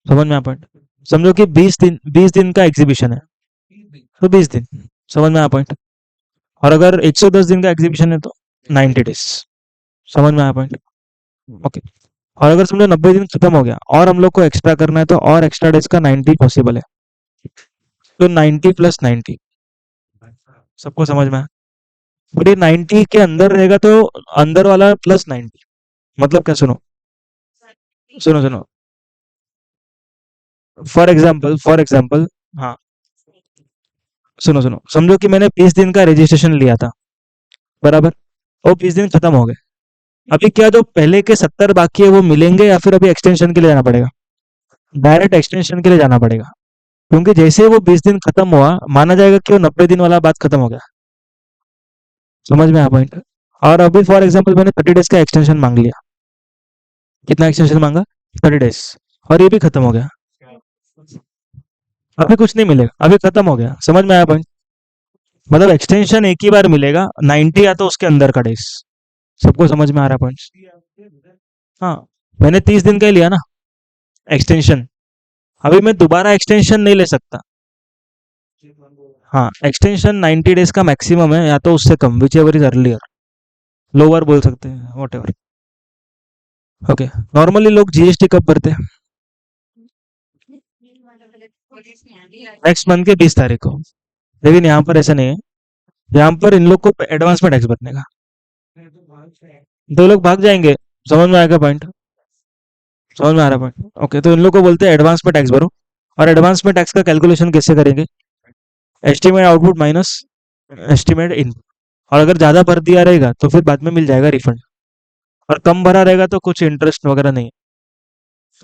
समझ में आ पॉइंट? समझो कि 20 दिन का एग्जीबिशन है, तो 20 दिन। समझ में आ पॉइंट? और अगर 110 दिन का एग्जीबिशन है तो 90 डेज। समझ में आया पॉइंट? ओके। और अगर समझो 90 दिन खत्म हो गया और हम लोग को एक्स्ट्रा करना है, तो और एक्स्ट्रा डेज का 90 पॉसिबल है। तो 90 + 90। सबको समझ में आया? बट ये 90 के अंदर रहेगा तो अंदर वाला +90। मतलब क्या, सुनो सुनो सुनो। फॉर एग्जाम्पल, हाँ सुनो सुनो, समझो कि मैंने 20 दिन का रजिस्ट्रेशन लिया था, बराबर। वो 20 दिन खत्म हो गए। अभी क्या जो पहले के 70 बाकी है वो मिलेंगे या फिर अभी एक्सटेंशन के लिए जाना पड़ेगा? डायरेक्ट एक्सटेंशन के लिए जाना पड़ेगा, क्योंकि जैसे ही वो 20 दिन खत्म हुआ माना जाएगा कि वो 90 दिन वाला बात खत्म हो गया। समझ में आया पॉइंट? और अभी फॉर एग्जाम्पल मैंने 30 डेज का एक्सटेंशन मांग लिया। कितना एक्सटेंशन मांगा? 30 डेज। और ये भी खत्म हो गया। अभी कुछ नहीं मिलेगा, अभी खत्म हो गया। समझ में आया पॉइंट? मतलब एक्सटेंशन एक ही बार मिलेगा, 90 या तो उसके अंदर का डेज। सबको समझ में आ रहा है पॉइंट? हाँ, मैंने 30 दिन का ही लिया ना एक्सटेंशन। अभी मैं दोबारा एक्सटेंशन नहीं ले सकता। हाँ, एक्सटेंशन 90 डेज का मैक्सिमम है, या तो उससे कम, whichever is earlier. Lower बोल सकते हैं, वॉट एवर। ओके, नॉर्मली लोग जीएसटी कब भरते हैं? नेक्स्ट मंथ के 20 तारीख को। लेकिन यहाँ पर ऐसा नहीं है, यहाँ पर इन लोग को एडवांस में टैक्स भरने का। दो लोग भाग जाएंगे। समझ में आएगा पॉइंट? समझ में आ रहा पॉइंट? ओके, तो इन लोग को बोलते हैं एडवांस में टैक्स भरो। और एडवांस में टैक्स का कैलकुलेशन कैसे करेंगे? एस्टिमेट आउटपुट माइनस एस्टिमेट इन। और अगर ज़्यादा भर दिया रहेगा तो फिर बाद में मिल जाएगा रिफंड, और कम भरा रहेगा तो कुछ इंटरेस्ट वगैरह नहीं है।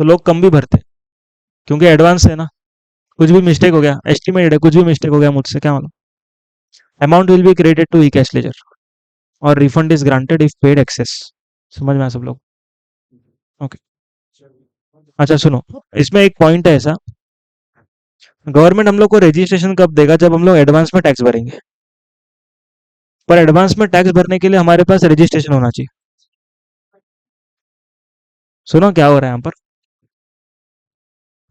तो लोग कम भी भरते हैं, क्योंकि एडवांस है ना। कुछ भी मिस्टेक हो गया, एस्टिमेटेड है, कुछ भी मिस्टेक हो गया मुझसे क्या मालूम। Amount will be credited to e cash ledger और refund is granted if paid excess. समझ में आया सब लोग? ओके। अच्छा सुनो, इसमें एक पॉइंट है ऐसा, गवर्नमेंट हम लोग को रजिस्ट्रेशन कब देगा? जब हम लोग एडवांस में टैक्स भरेंगे। पर एडवांस में टैक्स भरने के लिए हमारे पास रजिस्ट्रेशन होना चाहिए। सुनो क्या हो रहा है यहाँ पर,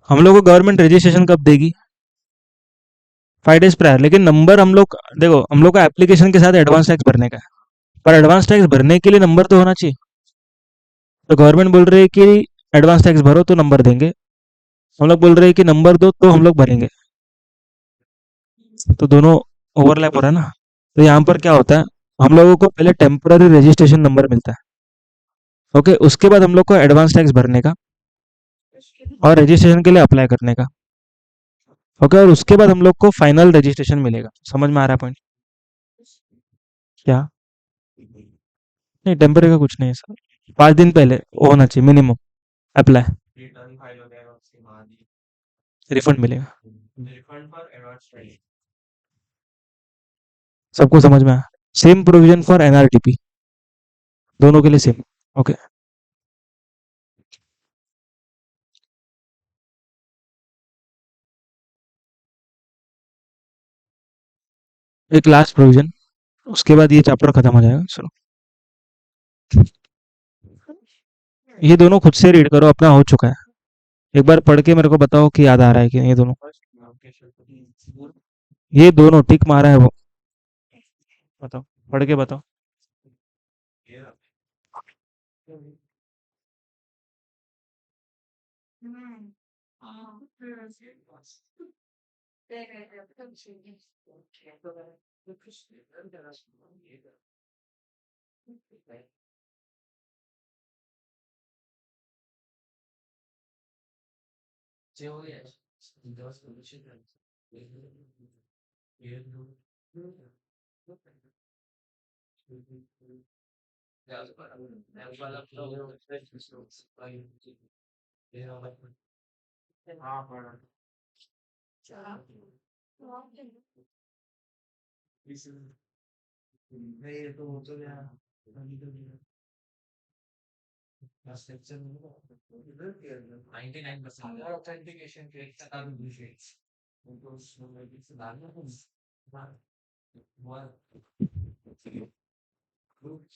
हम लोग को गवर्नमेंट रजिस्ट्रेशन कब देगी? 5 डेज प्रायर, लेकिन नंबर हम लोग, देखो हम लोग का एप्लीकेशन के साथ एडवांस टैक्स भरने का है, पर एडवांस टैक्स भरने के लिए नंबर तो होना चाहिए। तो गवर्नमेंट बोल रही है कि एडवांस टैक्स भरो तो नंबर देंगे, हम लोग बोल रहे हैं कि नंबर दो तो हम लोग भरेंगे। तो दोनों ओवरलैप हो रहा है ना। तो यहाँ पर क्या होता है, हम लोगों को पहले टेम्पररी रजिस्ट्रेशन नंबर मिलता है। ओके, उसके बाद हम लोग को एडवांस टैक्स भरने का और रजिस्ट्रेशन के लिए अप्लाई करने का। ओके, और उसके बाद हम लोग को फाइनल रजिस्ट्रेशन मिलेगा। समझ में आ रहा है पॉइंट? क्या? नहीं, टेम्पररी का कुछ नहीं है सर, 5 दिन पहले होना चाहिए मिनिमम अप्लाई, रिफंड मिलेगा। सबको समझ में आया? सेम प्रोविजन फॉर एनआरटीपी, दोनों के लिए सेम। ओके। एक लास्ट प्रोविजन, उसके बाद ये चैप्टर खत्म हो जाएगा। सुनो, ये दोनों खुद से रीड करो, अपना हो चुका है। एक बार पढ़ के मेरे को बताओ कि याद आ रहा है कि नहीं। ये दोनों टिक मारा है वो, बताओ, पढ़ के बताओ।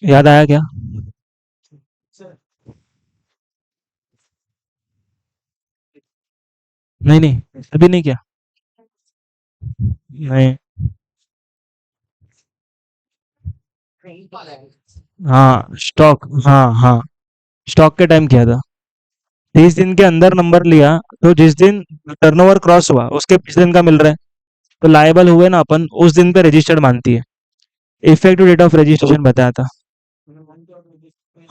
याद आया क्या? नहीं नहीं, अभी नहीं किया। नहीं। हाँ स्टॉक, हाँ हाँ, स्टॉक के टाइम किया था। 30 दिन के अंदर नंबर लिया, तो जिस दिन टर्नओवर क्रॉस हुआ उसके पिछले दिन का मिल रहा है, तो लायबल हुए ना अपन, उस दिन पे रजिस्टर्ड मानती है। इफेक्टिव डेट ऑफ रजिस्ट्रेशन बताया था।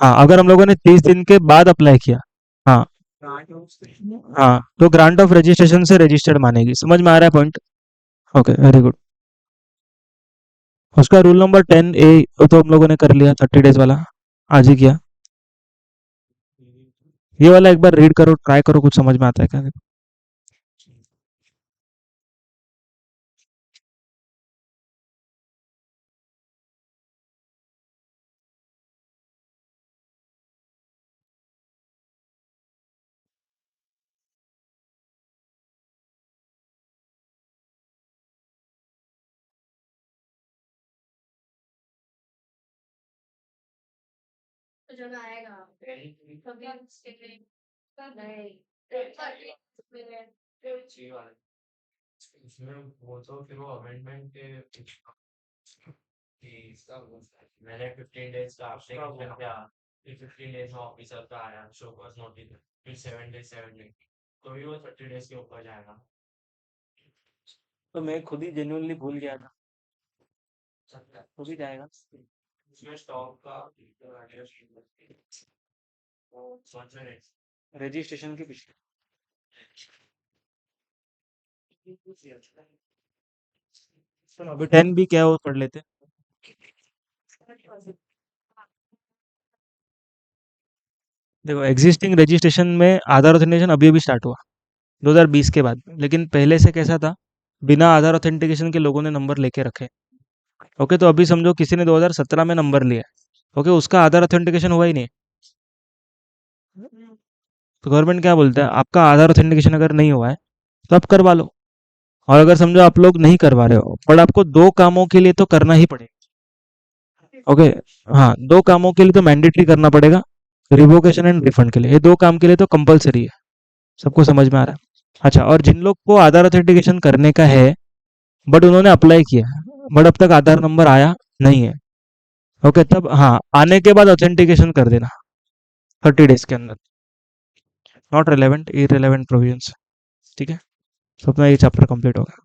हाँ, अगर हम लोगों ने 30 दिन के बाद अप्लाई किया, हाँ हाँ, तो ग्रांट ऑफ रजिस्ट्रेशन से रजिस्टर्ड मानेगी। समझ में आ रहा है पॉइंट? Okay, very good. उसका रूल नंबर 10A तो हम लोगों ने कर लिया, 30 डेज वाला आज ही किया। ये वाला एक बार रीड करो, ट्राई करो, कुछ समझ में आता है क्या? तो मैं खुद ही जेन्युइनली भूल गया था, तो भी जाएगा। रजिस्ट्रेशन के पिछले चलो अभी 10 भी क्या है वो पढ़ लेते हैं। देखो एग्जिस्टिंग रजिस्ट्रेशन में आधार ऑथेंटिकेशन अभी अभी स्टार्ट हुआ 2020 के बाद, लेकिन पहले से कैसा था, बिना आधार ऑथेंटिकेशन के लोगों ने नंबर लेके रखे। ओके, तो अभी समझो किसी ने 2017 में नंबर लिया है, ओके, उसका आधार ऑथेंटिकेशन हुआ ही नहीं। तो गवर्नमेंट क्या बोलता है, आपका आधार ऑथेंटिकेशन अगर नहीं हुआ है तो आप करवा लो। और अगर समझो आप लोग नहीं करवा रहे हो, पर आपको दो कामों के लिए तो करना ही पड़ेगा। ओके, हाँ, दो कामों के लिए तो मैंडेटरी करना पड़ेगा, रिवोकेशन एंड रिफंड के लिए, ये दो काम के लिए तो कंपलसरी है। सबको समझ में आ रहा है? अच्छा, और जिन लोग को आधार ऑथेंटिकेशन करने का है बट उन्होंने अप्लाई किया, बट अब तक आधार नंबर आया नहीं है, ओके, तब हाँ आने के बाद ऑथेंटिकेशन कर देना 30 डेज के अंदर। Not relevant, irrelevant provisions. ठीक है, तो अपना ये चैप्टर कंप्लीट होगा।